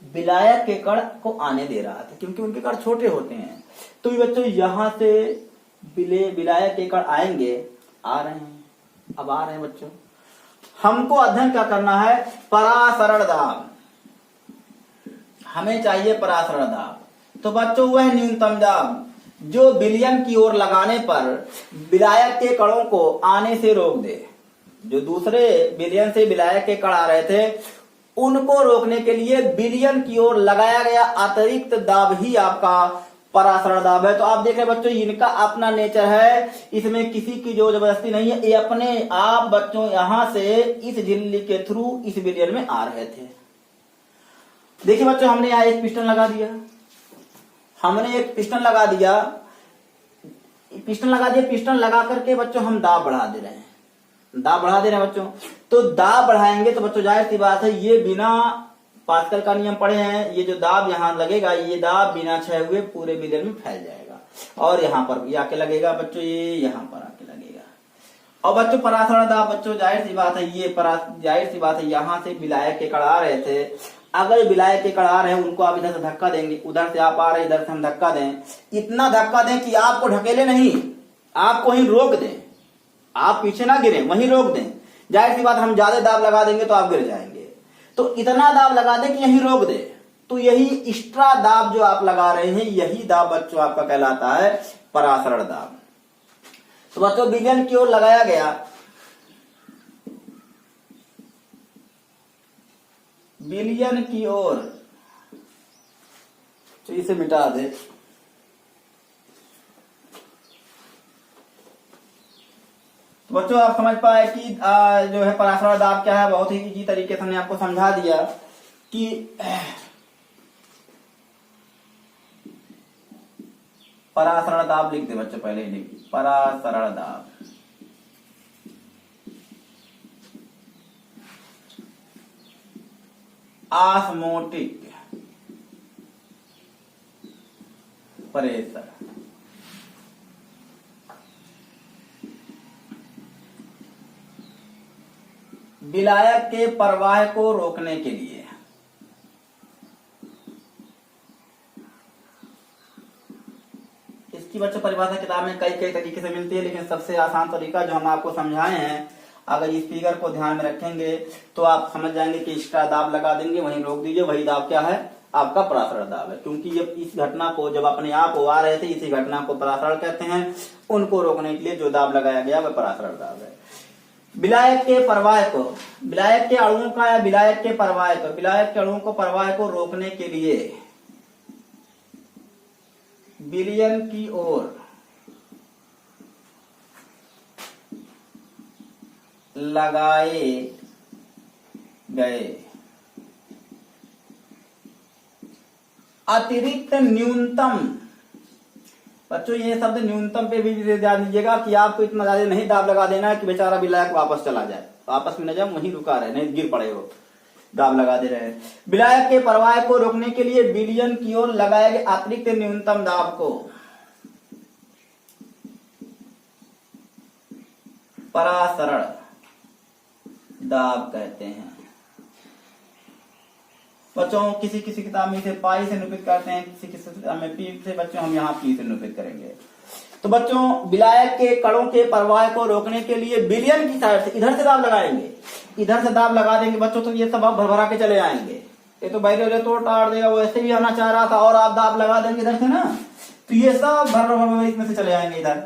विलायक के कण को आने दे रहा था क्योंकि उनके कण छोटे होते हैं। तो बच्चों यहां से विलायक के कण आएंगे, आ रहे हैं, अब आ रहे हैं बच्चों। हमको अध्ययन क्या करना है? परासरण दाब, हमें चाहिए परासरण दाब। तो बच्चों वह न्यूनतम दाब जो विलयन की ओर लगाने पर विलायक के कणों को आने से रोक दे। जो दूसरे विलयन से विलायक के कण आ रहे थे उनको रोकने के लिए विलयन की ओर लगाया गया अतिरिक्त दाब ही आपका परासरण दाब है। तो आप देख रहे बच्चों इनका अपना नेचर है, इसमें किसी की जो जबरदस्ती नहीं है, ये अपने आप बच्चों यहां से इस झिल्ली के थ्रू इस विलयन में आ रहे थे। देखिए बच्चों हमने यहां एक पिस्टन लगा दिया, पिस्टन लगा करके बच्चों हम दाब बढ़ा दे रहे हैं, बच्चों। तो दाब बढ़ाएंगे तो बच्चों जाहिर सी बात है ये बिना पास्कल का नियम पढ़े हैं, ये जो दाब यहां लगेगा ये दाब बिना क्षय हुए पूरे विलयन में फैल जाएगा और यहां पर भी आके लगेगा बच्चों, ये यहां पर आके लगेगा। और बच्चों परासरण दाब बच्चों जाहिर सी बात है यहां से विलायक के कण आ रहे थे, अगर विलायक के कण आ रहे हैं उनको आप इधर से धक्का देंगे, उधर से आप आ रहे हैं इधर से हम धक्का दें, इतना धक्का दें कि आपको ढकेले नहीं, आपको ही रोक दें, आप पीछे ना गिरे वहीं रोक दें। जाहिर सी बात हम ज्यादा दाब लगा देंगे तो आप गिर जाएंगे, तो इतना दाब लगा दें कि यहीं रोक दे। तो यही एक्स्ट्रा दाब जो आप लगा रहे हैं यही दाब बच्चों आपका कहलाता है परासरण दाब। तो बच्चों विलयन की ओर लगाया गया, विलयन की ओर, तो इसे मिटा दे। तो बच्चों आप समझ पाए कि जो है परासरण दाब क्या है, बहुत ही इजी तरीके से हमने आपको समझा दिया कि परासरण दाब लिख दे बच्चों, पहले ही लिखिए परासरण दाब। ऑस्मोटिक प्रेशर, विलायक के प्रवाह को रोकने के लिए। इसकी बच्चों परिभाषा किताब में कई तरीके से मिलती है, लेकिन सबसे आसान तरीका जो हम आपको समझाए हैं, अगर इस फिगर को ध्यान में रखेंगे तो आप समझ जाएंगे कि एक्स्ट्रा दाब लगा देंगे, वहीं रोक दीजिए, वही दाब क्या है आपका परासरण दाब है। क्योंकि जब इस घटना को जब अपने आप आ रहे थे इसी घटना को परासरण कहते हैं, उनको रोकने के लिए जो दाब लगाया गया वह परासरण दाब है। विलायक के प्रवाह को, विलायक के अणुओं का या विलायक के अणुओं को प्रवाह को रोकने के लिए विलयन की ओर लगाए गए अतिरिक्त न्यूनतम, बच्चों ये शब्द न्यूनतम पे भी ध्यान दीजिएगा कि आपको इतना ज्यादा नहीं दाब लगा देना है कि बेचारा विलायक वापस चला जाए, वापस में न जाए वहीं रुका रहे, नहीं गिर पड़े हो। दाब लगा दे रहे हैं। विलायक के प्रवाह को रोकने के लिए विलयन की ओर लगाए गए अतिरिक्त न्यूनतम दाब को परासरण दाब कहते हैं। बच्चों किसी किसी किताब में इसे पाई से निरूपित करते हैं, किसी किसी किताब में पी से। बच्चों हम यहाँ पी से निरूपित करेंगे। तो बच्चों विलायक के कणों के प्रवाह को रोकने के लिए विलयन की साइड से इधर से दाब लगाएंगे, इधर से दाब लगा देंगे बच्चों, तो ये सब आप भरभरा के चले आएंगे। ये तो बैठे हो तो टाड़ देगा, वो ऐसे भी आना चाह रहा था और आप दाब लगा देंगे इधर से ना, तो ये सब भर इसमें से चले आएंगे इधर।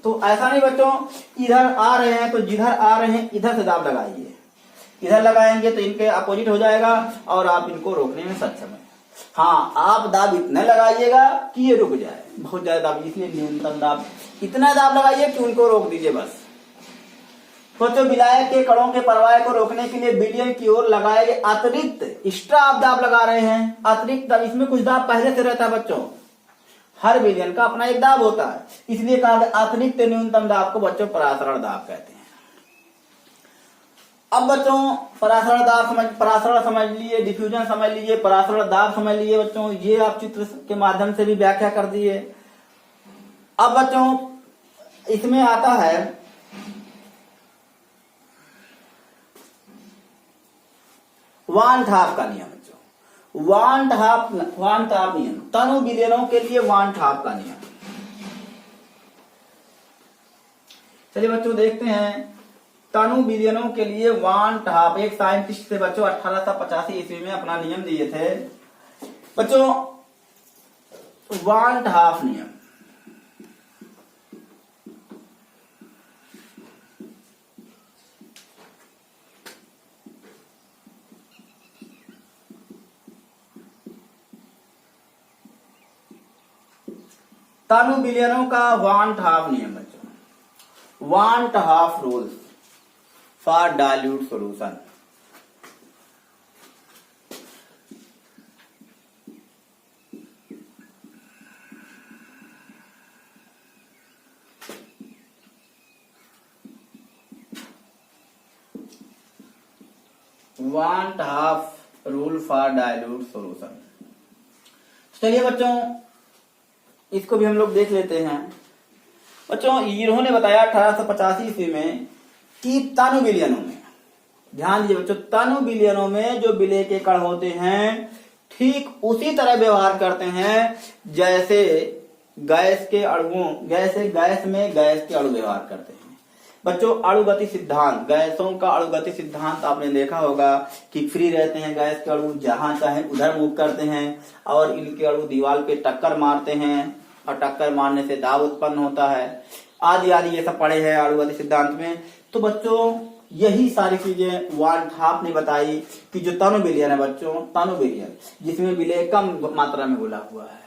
तो ऐसा नहीं बच्चों, इधर आ रहे हैं तो जिधर आ रहे हैं इधर से दाब लगाइए, इधर लगाएंगे तो इनके अपोजिट हो जाएगा और आप इनको रोकने में सक्षम है। हाँ, आप दाब इतना लगाइएगा कि ये रुक जाए, बहुत ज्यादा दाब, इसलिए न्यूनतम दाब इतना दाब लगाइए कि उनको रोक दीजिए बस। बच्चों विलायक के कणों के प्रवाह को रोकने के लिए विलयन की ओर लगाए गए अतिरिक्त एक्स्ट्रा आप दाब लगा रहे हैं, अतिरिक्त दाब, इसमें कुछ दाब पहले से रहता है बच्चों, हर विलयन का अपना एक दाब होता है, इसलिए कहा अतिरिक्त न्यूनतम दाब को बच्चों परासरण दाब कहते हैं। अब बच्चों परासरण समझ लीजिए, डिफ्यूजन समझ लीजिए, परासरण दाब समझ लीजिए बच्चों, ये आप चित्र के माध्यम से भी व्याख्या कर दिए। अब बच्चों इसमें आता है वान ठाप का नियम। बच्चों वान ठाप नियम, तनु विलयनों के लिए वान ठाप का नियम। चलिए बच्चों देखते हैं तनु विलयनों के लिए वान ठाप। एक साइंटिस्ट थे बच्चों 1885 ईस्वी में अपना नियम दिए थे बच्चों, वान ठाप नियम। तनु विलयनों का वान ठाप नियम बच्चों, van't Hoff rules for dilute solution. Van't Hoff rule for dilute solution. चलिए बच्चों इसको भी हम लोग देख लेते हैं। बच्चों इन्होंने बताया 1885 ईस्वी में कि तनु विलयनों में, ध्यान दीजिए बच्चों, तनु विलयनों में जो विलय के कण होते हैं ठीक उसी तरह व्यवहार करते हैं जैसे गैस के अणुओं, गैस में गैस के अणु व्यवहार करते हैं। बच्चों अणुगति सिद्धांत, गैसों का अणुगति सिद्धांत आपने देखा होगा कि फ्री रहते हैं गैस के अणु, जहां चाहे उधर मूव करते हैं और इनके अणु दीवार पे टक्कर मारते हैं और टक्कर मारने से दाब उत्पन्न होता है, आदि आदि ये सब पढ़े हैं अणुगति सिद्धांत में। तो बच्चों यही सारी चीजें वान ठाप ने बताई कि जो तनु विलयन है बच्चों, तनु विलयन जिसमें विलय कम मात्रा में घोला हुआ है,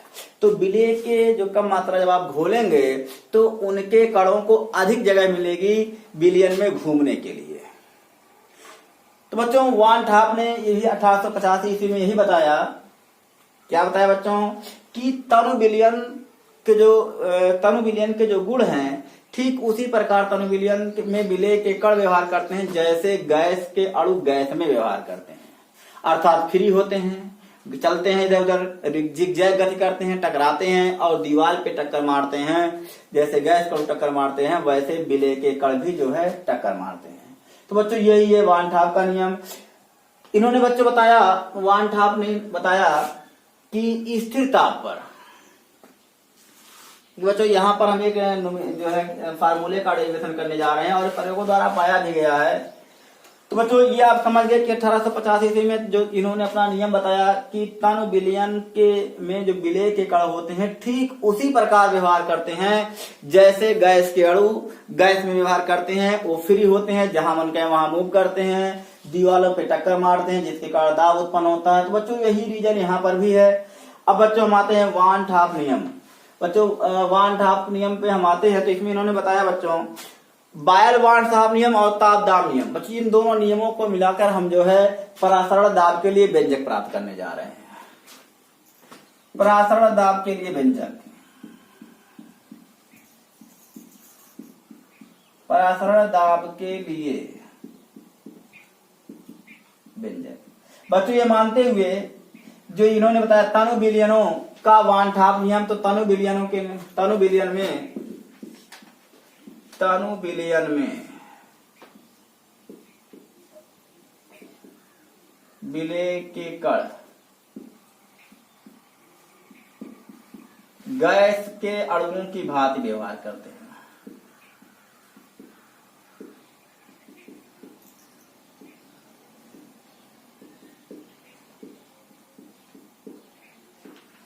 तो विलय के जो कम मात्रा जब आप घोलेंगे तो उनके कणों को अधिक जगह मिलेगी विलयन में घूमने के लिए। तो बच्चों वान ठाप ने यही 1885 ईस्वी में यही बताया, क्या बताया बच्चों, कि तनु विलयन के जो गुण हैं ठीक उसी प्रकार तनु विलयन में विलय के कण व्यवहार करते हैं जैसे गैस के अणु गैस में व्यवहार करते हैं, अर्थात फ्री होते हैं, चलते हैं इधर उधर, जिगजैग गति करते हैं, टकराते हैं और दीवार पे टक्कर मारते हैं। जैसे गैस कण टक्कर मारते हैं वैसे विलय के कण भी जो है टक्कर मारते हैं। तो बच्चों यही है वान ठाप का नियम। इन्होंने बच्चों बताया, वान ठाप ने बताया कि स्थिर ताप पर, बच्चों यहाँ पर हम एक जो है फार्मूले का डेरिवेशन करने जा रहे हैं और प्रयोगों द्वारा पाया भी गया है। तो बच्चों ये आप समझ गए कि 1885 ईस्वी में जो इन्होंने अपना नियम बताया कि तनु विलयन के में जो विलय के कण होते हैं ठीक उसी प्रकार व्यवहार करते हैं जैसे गैस के अणु गैस में व्यवहार करते हैं। वो फ्री होते हैं, जहां मन कहे वहां मूव करते हैं, दीवारों पे टक्कर मारते हैं जिसके कारण दाब उत्पन्न होता है। तो बच्चों यही रीजन यहाँ पर भी है। अब बच्चों हम आते हैं वान ठाप नियम। बच्चों वान ठाप नियम पे हम आते हैं तो इसमें इन्होंने बताया बच्चों बायल वान ठाप नियम और ताप दाब नियम। बच्चों इन दोनों नियमों को मिलाकर हम जो है परासरण दाब के लिए व्यंजक प्राप्त करने जा रहे हैं। परासरण दाब के लिए व्यंजक, परासरण दाब के लिए व्यंजक। बच्चों ये मानते हुए जो इन्होंने बताया तनु विलयनों का वन हाफ नियम, तो तनु विलयन में विलेय के कण गैस के अणुओं की भांति व्यवहार करते हैं।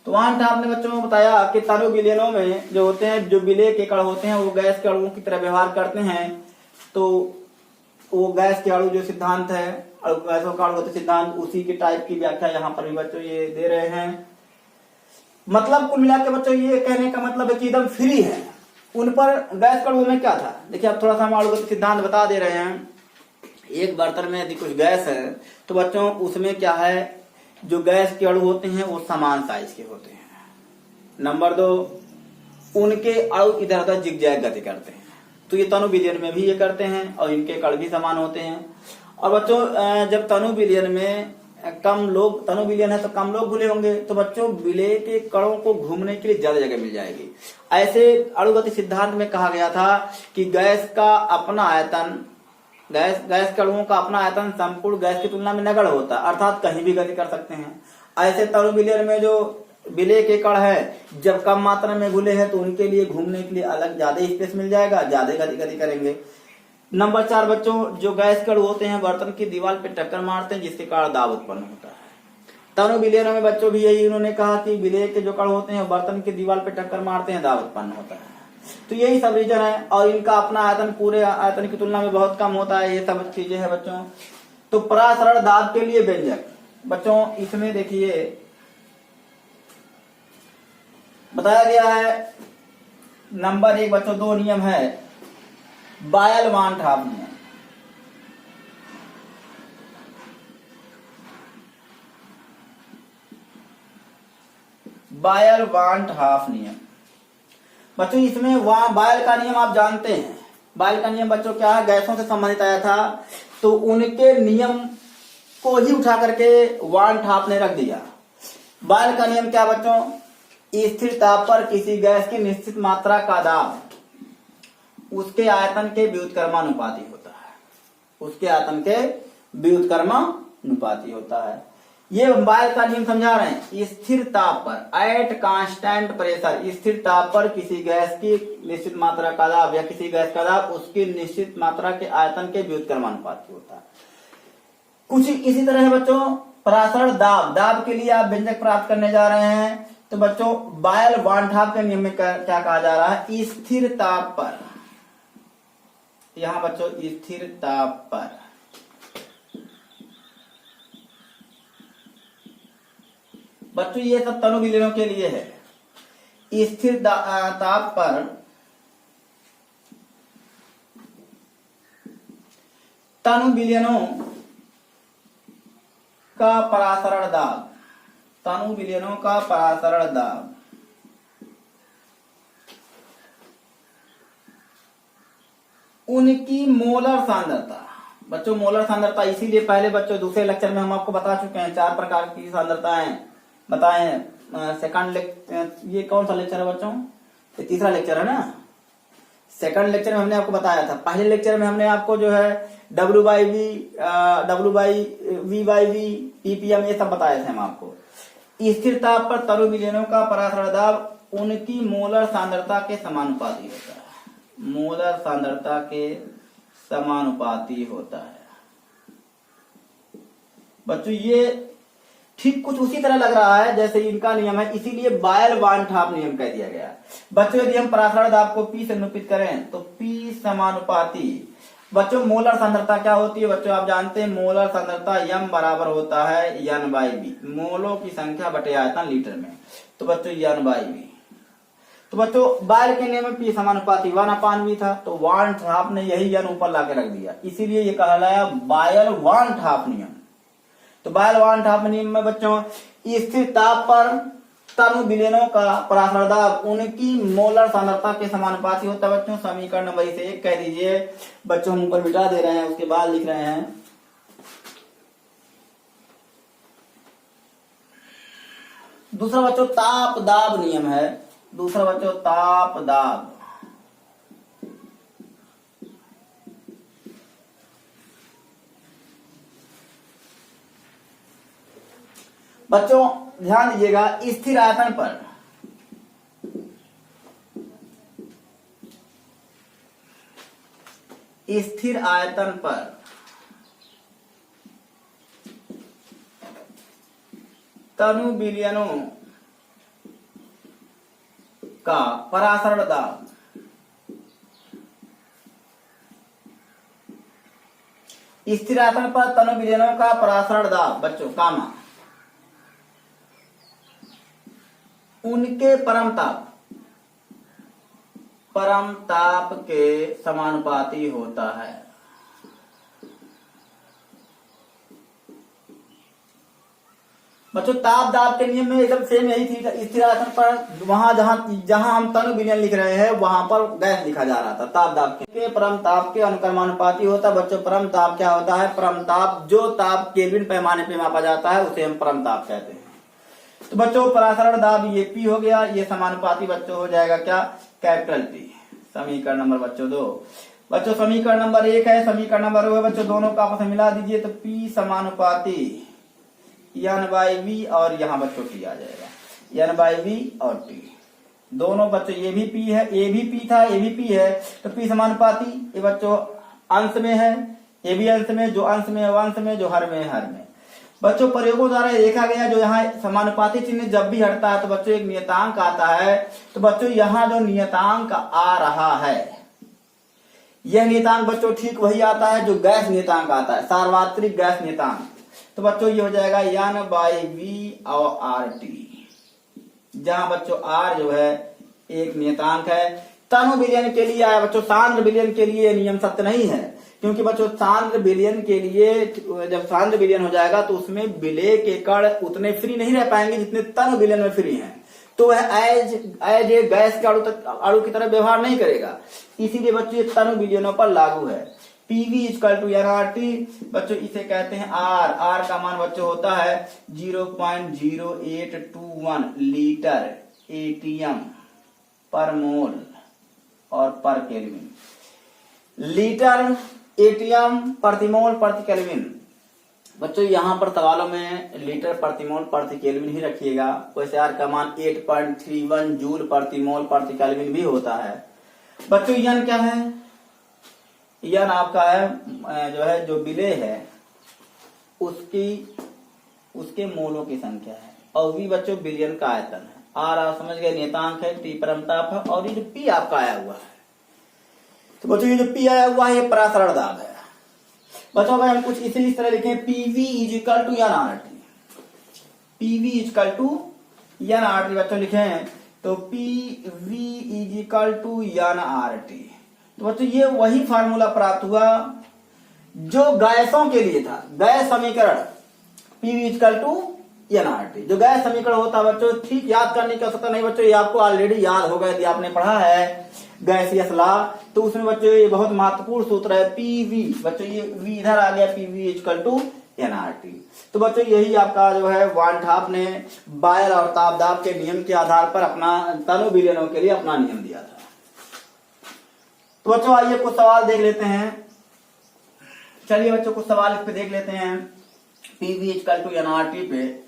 तो वहां आपने बच्चों को बताया कि तनु विलयनों में जो होते हैं, जो विलेय के कण होते हैं वो गैस के अणुओं की तरह व्यवहार करते हैं। तो वो गैस के अणु जो सिद्धांत है, गैसों का अणु होते सिद्धांत, उसी के टाइप की व्याख्या यहाँ पर भी बच्चों ये दे रहे हैं। मतलब कुल मिला के बच्चों ये कहने का मतलब है कि एकदम फ्री है। उन पर गैस के अणुओं में क्या था, देखिए अब थोड़ा सा हम अणुगत सिद्धांत बता दे रहे हैं। एक बर्तन में यदि कुछ गैस है तो बच्चों उसमें क्या है, जो गैस के अणु होते हैं वो समान साइज के होते हैं। नंबर 2, उनके अणु इधर उधर जिगजैग गति करते हैं। तो ये तनु विलयन में भी ये करते हैं और इनके कण भी समान होते हैं। और बच्चों जब तनु विलयन में तनु विलयन है तो कम लोग घुले होंगे, तो बच्चों विलेय के कणों को घूमने के लिए ज्यादा जगह मिल जाएगी। ऐसे अणुगति सिद्धांत में कहा गया था कि गैस का अपना आयतन, गैस के अणुओं का अपना आयतन संपूर्ण गैस की तुलना में नगण्य होता है, अर्थात कहीं भी गति कर सकते हैं। ऐसे तनु विलयन में जो विलेय के कण है जब कम मात्रा में घुले हैं तो उनके लिए घूमने के लिए अलग ज्यादा स्पेस मिल जाएगा, ज्यादा गति करेंगे। नंबर 4 बच्चों, जो गैस के अणु होते हैं बर्तन की दीवार पे टक्कर मारते हैं जिसके कारण दाब उत्पन्न होता है। तनु विलयनों में बच्चों भी यही उन्होंने कहा कि विलेय के जो कण होते हैं बर्तन की दीवार पे टक्कर मारते हैं, दाब उत्पन्न होता है। तो यही सब रीजन है और इनका अपना आयतन पूरे आयतन की तुलना में बहुत कम होता है। ये सब चीजें हैं बच्चों। तो परासरण दाब के लिए व्यंजक बच्चों, इसमें देखिए बताया गया है। नंबर 1 बच्चों 2 नियम है, बायल वान हाफ नियम। बायल वान हाफ नियम बच्चों, इसमें वहां बायल का नियम आप जानते हैं। बायल का नियम बच्चों क्या है, गैसों से संबंधित आया था, तो उनके नियम को ही उठा करके वान हाफ ने रख दिया। बायल का नियम क्या बच्चों, स्थिर ताप पर किसी गैस की निश्चित मात्रा का दाब उसके आयतन के व्युत्क्रमानुपाती होता है, उसके आयतन के व्युत्क्रमानुपाती होता है। ये बायल का नियम समझा रहे हैं। स्थिर ताप पर, एट कांस्टेंट प्रेशर, स्थिर ताप पर किसी गैस की निश्चित मात्रा का दाब या किसी गैस का दाब उसकी निश्चित मात्रा के आयतन के व्युत्क्रमानुपाती होता है। कुछ इसी तरह है बच्चों, परासरण दाब के लिए आप व्यंजक प्राप्त करने जा रहे हैं। तो बच्चों बायल वान हाफ के नियम में क्या कहा जा रहा है, स्थिर ताप पर, यहां बच्चों स्थिर ताप पर बच्चों ये सब तनु विलयनों के लिए है। स्थिर ताप पर तनु विलयनों का परासरण दाब, तनु विलयनों का परासरण दाब उनकी मोलर सांद्रता। बच्चों मोलर सांद्रता, इसीलिए पहले बच्चों दूसरे लेक्चर में हम आपको बता चुके हैं 4 प्रकार की सांद्रताएं बताए हैं। सेकंड ये कौन सा लेक्चर है बच्चों, ये तीसरा लेक्चर है ना। सेकंड लेक्चर में हमने आपको बताया था। पहले लेक्चर में हमने आपको जो है W/V, V/V, ppm ये सब बताए थे हम आपको। स्थिर ताप पर तनु विलयनों का परासरण दाब उनकी मोलर सांद्रता के समानुपाती होता है, मोलर सांद्रता के समानुपाती होता है। बच्चों ये ठीक कुछ उसी तरह लग रहा है जैसे इनका नियम है, इसीलिए बायल वान हाफ नियम कह दिया गया। बच्चों यदि हम परासरण दाब को P से निरूपित करें तो P समानुपाती। बच्चों मोलर सांद्रता क्या होती है बच्चों, आप जानते हैं मोलर सांद्रता m बराबर होता है N/V, मोलों की संख्या बटे आयतन लीटर में। तो बच्चों N/V। तो बच्चों बायल के नियम में P समानुपाती 1/V था, तो वान हाफ ने यही N ऊपर लाके रख दिया, इसीलिए ये कहलाया बायल वान हाफ नियम। तो बायल वान हाफ नियम में बच्चों स्थिर ताप पर तनु विलयनों का परासरण दाब उनकी मोलर सांद्रता के समानुपाती होता है। बच्चों समीकरण नंबर 1 कह दीजिए। बच्चों हम ऊपर मिटा दे रहे हैं, उसके बाद लिख रहे हैं दूसरा बच्चों ताप दाब नियम है। दूसरा बच्चों ताप दाब। बच्चों ध्यान दीजिएगा, स्थिर आयतन पर स्थिर आयतन पर तनु विलयनों का परासरण दाब स्थिर आयतन पर तनु विलयनों का परासरण दाब बच्चों कामा उनके परम ताप के समानुपाती होता है। बच्चों ताप दाब के नियम में एकदम सेम यही थी। स्थिर आयतन पर वहां जहां हम तनु विलयन लिख रहे हैं वहां पर गैस लिखा जा रहा था। ताप दाब के परम ताप के अनुक्रमानुपाती होता है। बच्चों परम ताप क्या होता है? परम ताप जो ताप केल्विन पैमाने पे मापा जाता है उसे हम परम ताप कहते हैं। तो बच्चों परासरण दाब ये P हो गया, ये समानुपाती बच्चों हो जाएगा क्या? Capital P। समीकरण नंबर बच्चों 2। बच्चों समीकरण नंबर 1 है, समीकरण नंबर 2 है बच्चों, दोनों का आपस में मिला दीजिए तो P समानुपाती N/V और यहाँ बच्चों T आ जाएगा। N/V और T दोनों बच्चों, ये भी P है, ये भी P था, ये भी P है, तो P समानुपाती ये बच्चों अंश में है, ये भी अंश में, जो अंश में है वो अंश में, जो हर में है हर में। बच्चों प्रयोगों द्वारा देखा गया जो यहाँ समानुपाती चिन्ह जब भी हटता है तो बच्चों एक नियतांक आता है। तो बच्चों यहाँ जो नियतांक आ रहा है यह नियतांक बच्चों ठीक वही आता है जो गैस नियतांक आता है, सार्वत्रिक गैस नियतांक। तो बच्चों ये हो जाएगा N/V और RT, जहां बच्चों R जो है एक नियतांक है। तनु विलयन के लिए आया बच्चों, सांद्र विलयन के लिए नियम सत्य नहीं है, क्योंकि बच्चों सांद्र विलयन के लिए जब सांद्र विलयन हो जाएगा तो उसमें विलेय के कण उतने फ्री नहीं रह पाएंगे जितने तनु विलयन में फ्री हैं। तो वह एज ए गैस के अणु की तरह व्यवहार नहीं करेगा, इसीलिए बच्चों तनु विलयनों पर लागू है। PV = NRT बच्चों इसे कहते हैं R का मान बच्चों होता है 0.0821 लीटर एटीएम पर मोल और पर केल्विन। लीटर एटीएम प्रतिमोल प्रति केल्विन। बच्चों यहाँ पर सवालों में लीटर प्रतिमोल प्रति केल्विन ही रखिएगा, वैसे आर का मान 8.31 जूल प्रतिमोल प्रति केल्विन भी होता है। बच्चों यन क्या है? यन आपका है जो है जो विलेय है उसके मोलों की संख्या है, और वी बच्चों विलयन का आयतन है। आर आप समझ गए नियतांक है, टी परम ताप है, और ये जो P आपका आया हुआ है, तो बच्चों ये जो P आया हुआ है ये परासरण दाब है। बच्चों अगर हम कुछ इस तरह लिखें PV = NRT, PV = NRT बच्चों लिखें तो PV = NRT। तो बच्चों ये वही फार्मूला प्राप्त हुआ जो गैसों के लिए था, गैस समीकरण PV = NRT। जो गैस समीकरण होता है बच्चों ठीक याद करने की आवश्यकता नहीं बच्चों, ये आपको ऑलरेडी याद होगा यदि आपने पढ़ा है गैसीय लॉ। तो उसमें बच्चों ये बहुत महत्वपूर्ण सूत्र है PV, बच्चों ये V इधर आ गया, PV = NRT। तो बच्चों यही आपका जो है वान ठाप ने बायर और ताप दाब के नियम के आधार पर अपना तनु विलयनों के लिए अपना नियम दिया था। तो बच्चों आइए कुछ सवाल देख लेते हैं। चलिए बच्चों कुछ सवाल इस पे देख लेते हैं PV = NRT पे।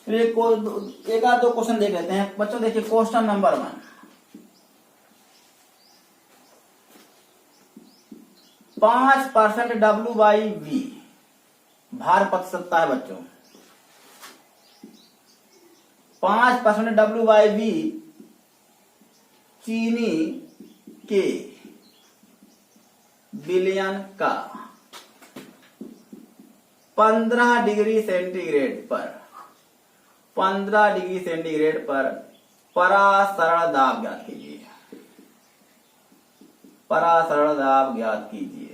एक आध दो क्वेश्चन देख लेते हैं बच्चों। देखिए क्वेश्चन नंबर 1, 5% W/V भार प्रतिशतता है बच्चों। 5% W/V चीनी के विलयन का 15 डिग्री सेंटीग्रेड पर परासरण दाब ज्ञात कीजिए। परासरण दाब ज्ञात कीजिए।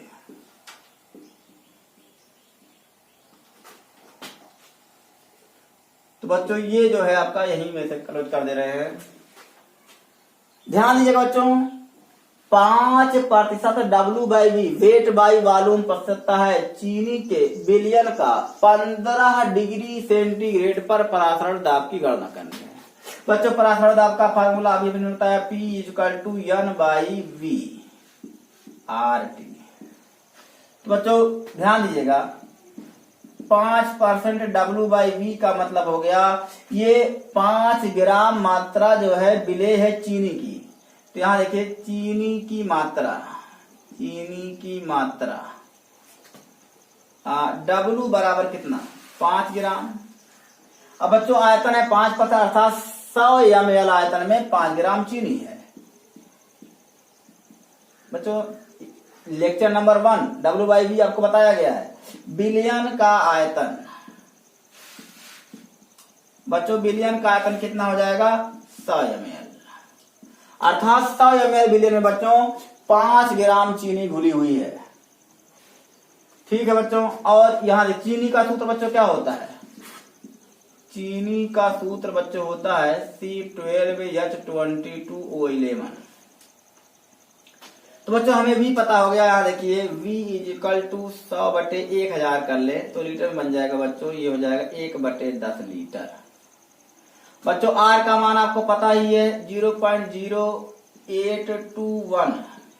तो बच्चों ये जो है आपका यही में से क्लोज कर दे रहे हैं। ध्यान दीजिएगा बच्चों, 5% W/V वेट बाई वॉल्यूम प्रतिशतता है चीनी के विलयन का 15 डिग्री सेंटीग्रेड पर परासरण दाब की गणना करनी है। बच्चों परासरण दाब का फार्मूला अभी मिलता है P=N/V RT। तो बच्चों ध्यान दीजिएगा 5% W/V का मतलब हो गया ये 5 ग्राम मात्रा जो है विलेय है चीनी की। तो यहां देखिए चीनी की मात्रा W बराबर कितना 5 ग्राम। अब बच्चों आयतन है 5% अर्थात 100 ml आयतन में 5 ग्राम चीनी है। बच्चों लेक्चर नंबर 1 W/V आपको बताया गया है। विलयन का आयतन, बच्चों विलयन का आयतन कितना हो जाएगा 100 ml अर्थात 100 ml विलयन में बच्चों 5 ग्राम चीनी घुली हुई है। ठीक है बच्चों। और यहां चीनी का सूत्र बच्चों क्या होता है, चीनी का सूत्र बच्चों होता है C12H22O11। तो बच्चों हमें V पता हो गया। यहाँ देखिए V=100/1000 कर ले तो लीटर में बन जाएगा बच्चों, ये हो जाएगा 1/10 लीटर। बच्चों R का मान आपको पता ही है 0.0821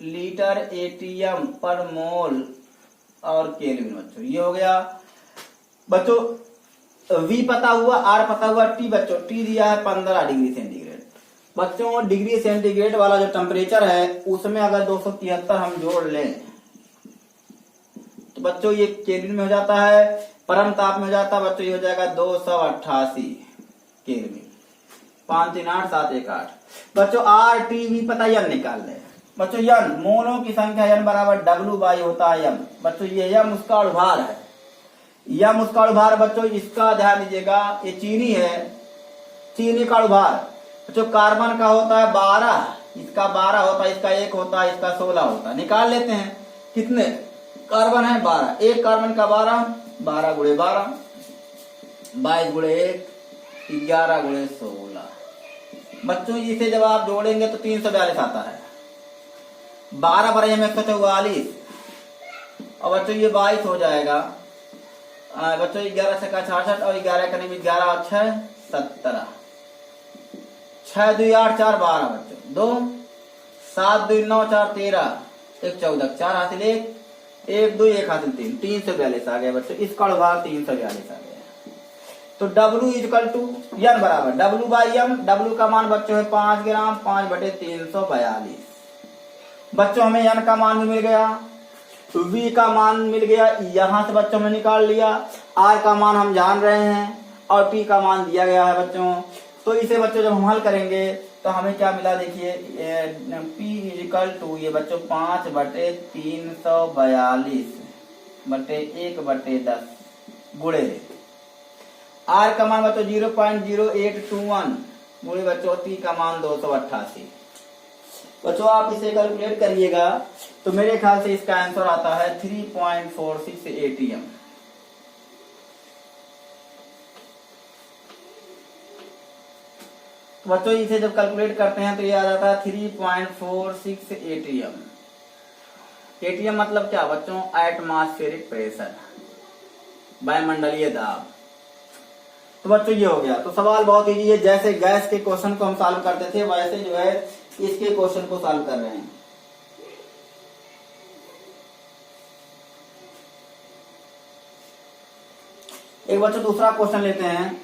लीटर ATM पर मोल और केल्विन। बच्चों ये हो गया। बच्चों V पता हुआ, R पता हुआ, T बच्चों T दिया है 15 डिग्री सेंटीग्रेड। बच्चों डिग्री सेंटीग्रेड वाला जो टेम्परेचर है उसमें अगर 273 हम जोड़ लें तो बच्चों ये केल्विन में हो जाता है, परम ताप में हो जाता है बच्चों, ये हो जाएगा 288 केल्विन। 5 3 8 7 1 8। बच्चों RT भी पता है, निकाल ले बच्चों। यन मोलों की संख्या N बराबर W/V होता है M। बच्चों ये M उसका अणुभार है, M उसका अणुभार बच्चों। इसका ध्यान दीजिएगा ये चीनी है, चीनी का अणुभार बच्चों कार्बन का होता है 12, इसका 12 होता है, इसका 1 होता है, इसका 16 होता है। निकाल लेते हैं कितने कार्बन है 12, एक कार्बन का 12, 12 × 12 22 × 1 11 × 16। बच्चों इसे जब आप जोड़ेंगे तो 342 आता है। 12 × 144 और बच्चों ये 22 हो जाएगा। बच्चों 11 × 6 = 66 और 11 × 11 और 6 17। 6 2 8 4 12 बच्चों 2 7 2 9 4 13 1 14 4 हासिल 1 1 2 1 हासिल 3 342 आ गया बच्चों। इसका अणुभार 342 आ गया। तो W=N बराबर W/M। W का मान बच्चों है 5 ग्राम 5/342। बच्चों हमें N का मान भी मिल गया, V का मान मिल गया, यहां से बच्चों में निकाल लिया। R का मान हम जान रहे हैं और T का मान दिया गया है बच्चों। तो इसे बच्चों जब हम हल करेंगे तो हमें क्या मिला देखिए P ये बच्चों 5/342/1/10 गुणे R का मान बच्चों 0.0821 गुणे बच्चों T का मान 288। बच्चों आप इसे कैलकुलेट करिएगा तो मेरे ख्याल से इसका आंसर आता है 3.46 ATM। तो बच्चों इसे जब कैलकुलेट करते हैं तो ये आ जाता है 3.46 ATM। ATM मतलब क्या बच्चों, एटमॉस्फेरिक प्रेशर, वायुमंडलीय दाब। तो बच्चों ये हो गया। तो सवाल बहुत इजी है, जैसे गैस के क्वेश्चन को हम सॉल्व करते थे वैसे जो है इसके क्वेश्चन को सॉल्व कर रहे हैं। एक बच्चों दूसरा क्वेश्चन लेते हैं,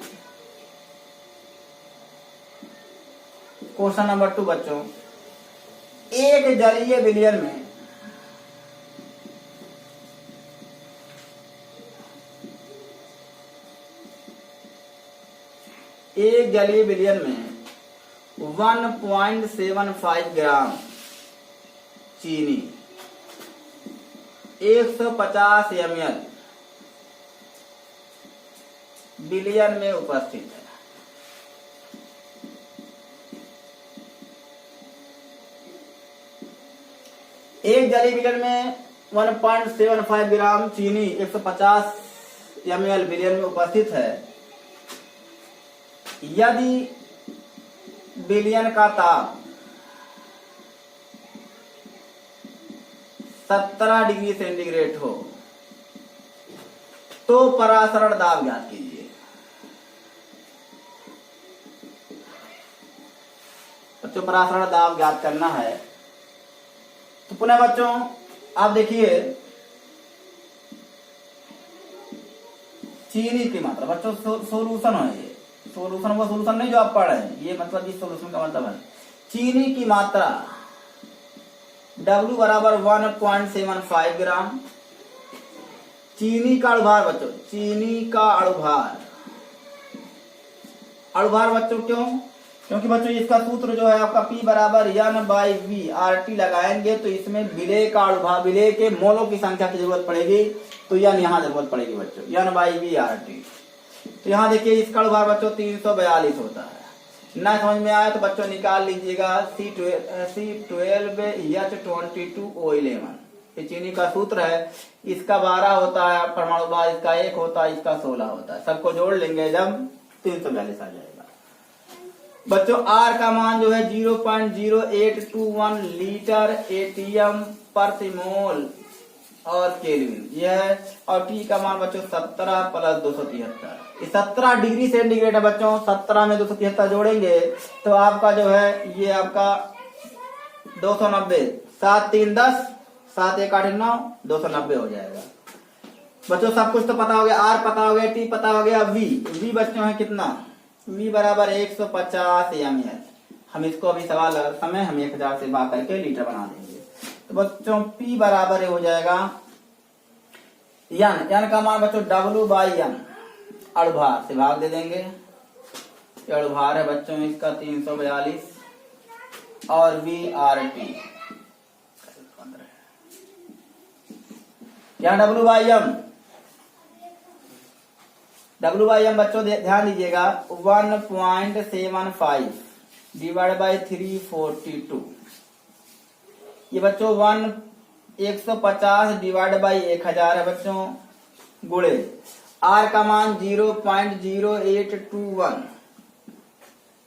क्वेश्चन नंबर 2 बच्चों। एक जलीय विलयन में एक जलीय विलयन में 1.75 ग्राम चीनी 150 ml विलयन में उपस्थित है। एक जलीय विलयन में 1.75 ग्राम चीनी 150 ml विलयन में उपस्थित है। यदि विलयन का ताप 17 डिग्री सेंटीग्रेड हो तो परासरण दाब ज्ञात कीजिए। बच्चों परासरण दाब ज्ञात करना है तो पुनः बच्चों आप देखिए चीनी की मात्रा, बच्चों सोल्यूशन है ये, सोल्यूशन वो सोल्यूशन नहीं जो आप पढ़ रहे हैं, ये मतलब इस सोल्यूशन का मतलब है चीनी की मात्रा W बराबर 1.75 ग्राम। चीनी का अणुभार बच्चों, चीनी का अणुभार, अणुभार बच्चों क्यों? क्योंकि बच्चों इसका सूत्र जो है आपका P बराबर N/V/RT लगाएंगे तो इसमें विलेय का अणुभार, विलेय के मोलों की संख्या की जरूरत पड़ेगी तो N यहाँ जरूरत पड़ेगी बच्चों, N/V/RT। तो यहाँ देखिए इसका अणुभार बच्चों 342 होता है। ना समझ में आया तो बच्चों निकाल लीजिएगा C12H22O11, ये चीनी का सूत्र है, इसका 12 होता है परमाणु भार, इसका 1 होता है, इसका 16 होता है, सबको जोड़ लेंगे जब 342 आ जाएगा। बच्चों R का मान जो है 0.0821 लीटर एटीएम प्रति मोल और केल्विन यह है, और T का मान बच्चों 17 प्लस 273, 17 डिग्री सेंटीग्रेड है बच्चों। 17 में 273 जोड़ेंगे तो आपका जो है ये आपका 290, 7 3 10, 7 1 8 9, 290 हो जाएगा। बच्चों सब कुछ तो पता हो गया, R पता हो गया, T पता हो गया, V बच्चों है कितना, V बराबर 150 ml। हम इसको अभी सवाल समय हम 1000 से भाग करके लीटर बना देंगे। तो बच्चों P बराबर हो जाएगा N का मान बच्चों W/N, अणुभार से भाग दे देंगे, अणुभार है बच्चों इसका 342 और VRT यहाँ W/M बच्चों ध्यान दीजिएगा 1.75 डिवाइड बाई 342, ये बच्चों 150 डिवाइड बाई 1000 है बच्चों, गुणे R का मान 0.0821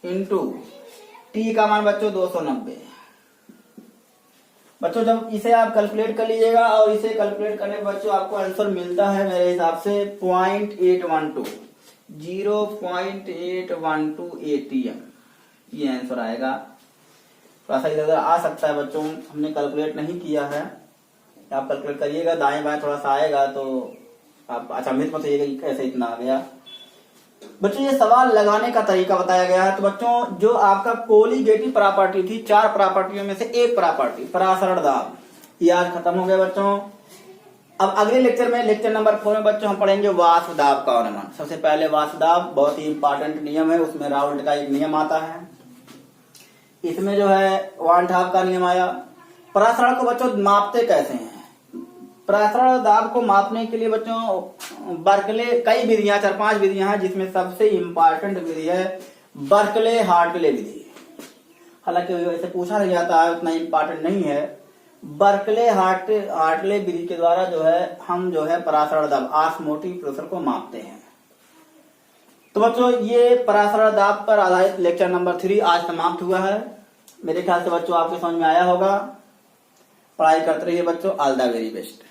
इंटू T का मान बच्चों 290। बच्चों जब इसे आप कैलकुलेट कर लीजिएगा और इसे कैलकुलेट करने पर बच्चों आपको आंसर मिलता है मेरे हिसाब से 0.812 ATM, ये आंसर आएगा। थोड़ा सा इधर आ सकता है बच्चों, हमने कैलकुलेट नहीं किया है, आप कैलकुलेट करिएगा, दाएं बाएं थोड़ा सा आएगा तो आप अचंभित मत होइएगा कि कैसे इतना आ गया। बच्चों ये सवाल लगाने का तरीका बताया गया है। तो बच्चों जो आपका कोलिगेटिव प्रॉपर्टी थी, 4 प्रॉपर्टियों में से एक प्रॉपर्टी परासरण दाब, ये आज खत्म हो गया बच्चों। अब अगले लेक्चर में, लेक्चर नंबर 4 में बच्चों हम पढ़ेंगे वाष्प दाब का अनुमान। सबसे पहले वाष्प दाब बहुत ही इंपॉर्टेंट नियम है, उसमें राउल्ट का एक नियम आता है, इसमें जो है वन हाफ का नियम आया। परासरण को बच्चों मापते कैसे हैं? परासरण दाब को मापने के लिए बच्चों बर्कले कई विधियां, 4-5 विधियां हैं, जिसमें सबसे इंपॉर्टेंट विधि है बर्कले हार्टले विधि। हालांकि वैसे पूछा नहीं जाता है, उतना इंपॉर्टेंट नहीं है। बर्कले हार्टले विधि के द्वारा जो है हम जो है परासरण दाब, ऑस्मोटिक प्रेशर को मापते हैं। तो बच्चों ये परासरण दाब पर आधारित लेक्चर नंबर 3 आज समाप्त हुआ है। मेरे ख्याल से बच्चों आपके समझ में आया होगा। पढ़ाई करते रहिए बच्चों, ऑल द वेरी बेस्ट।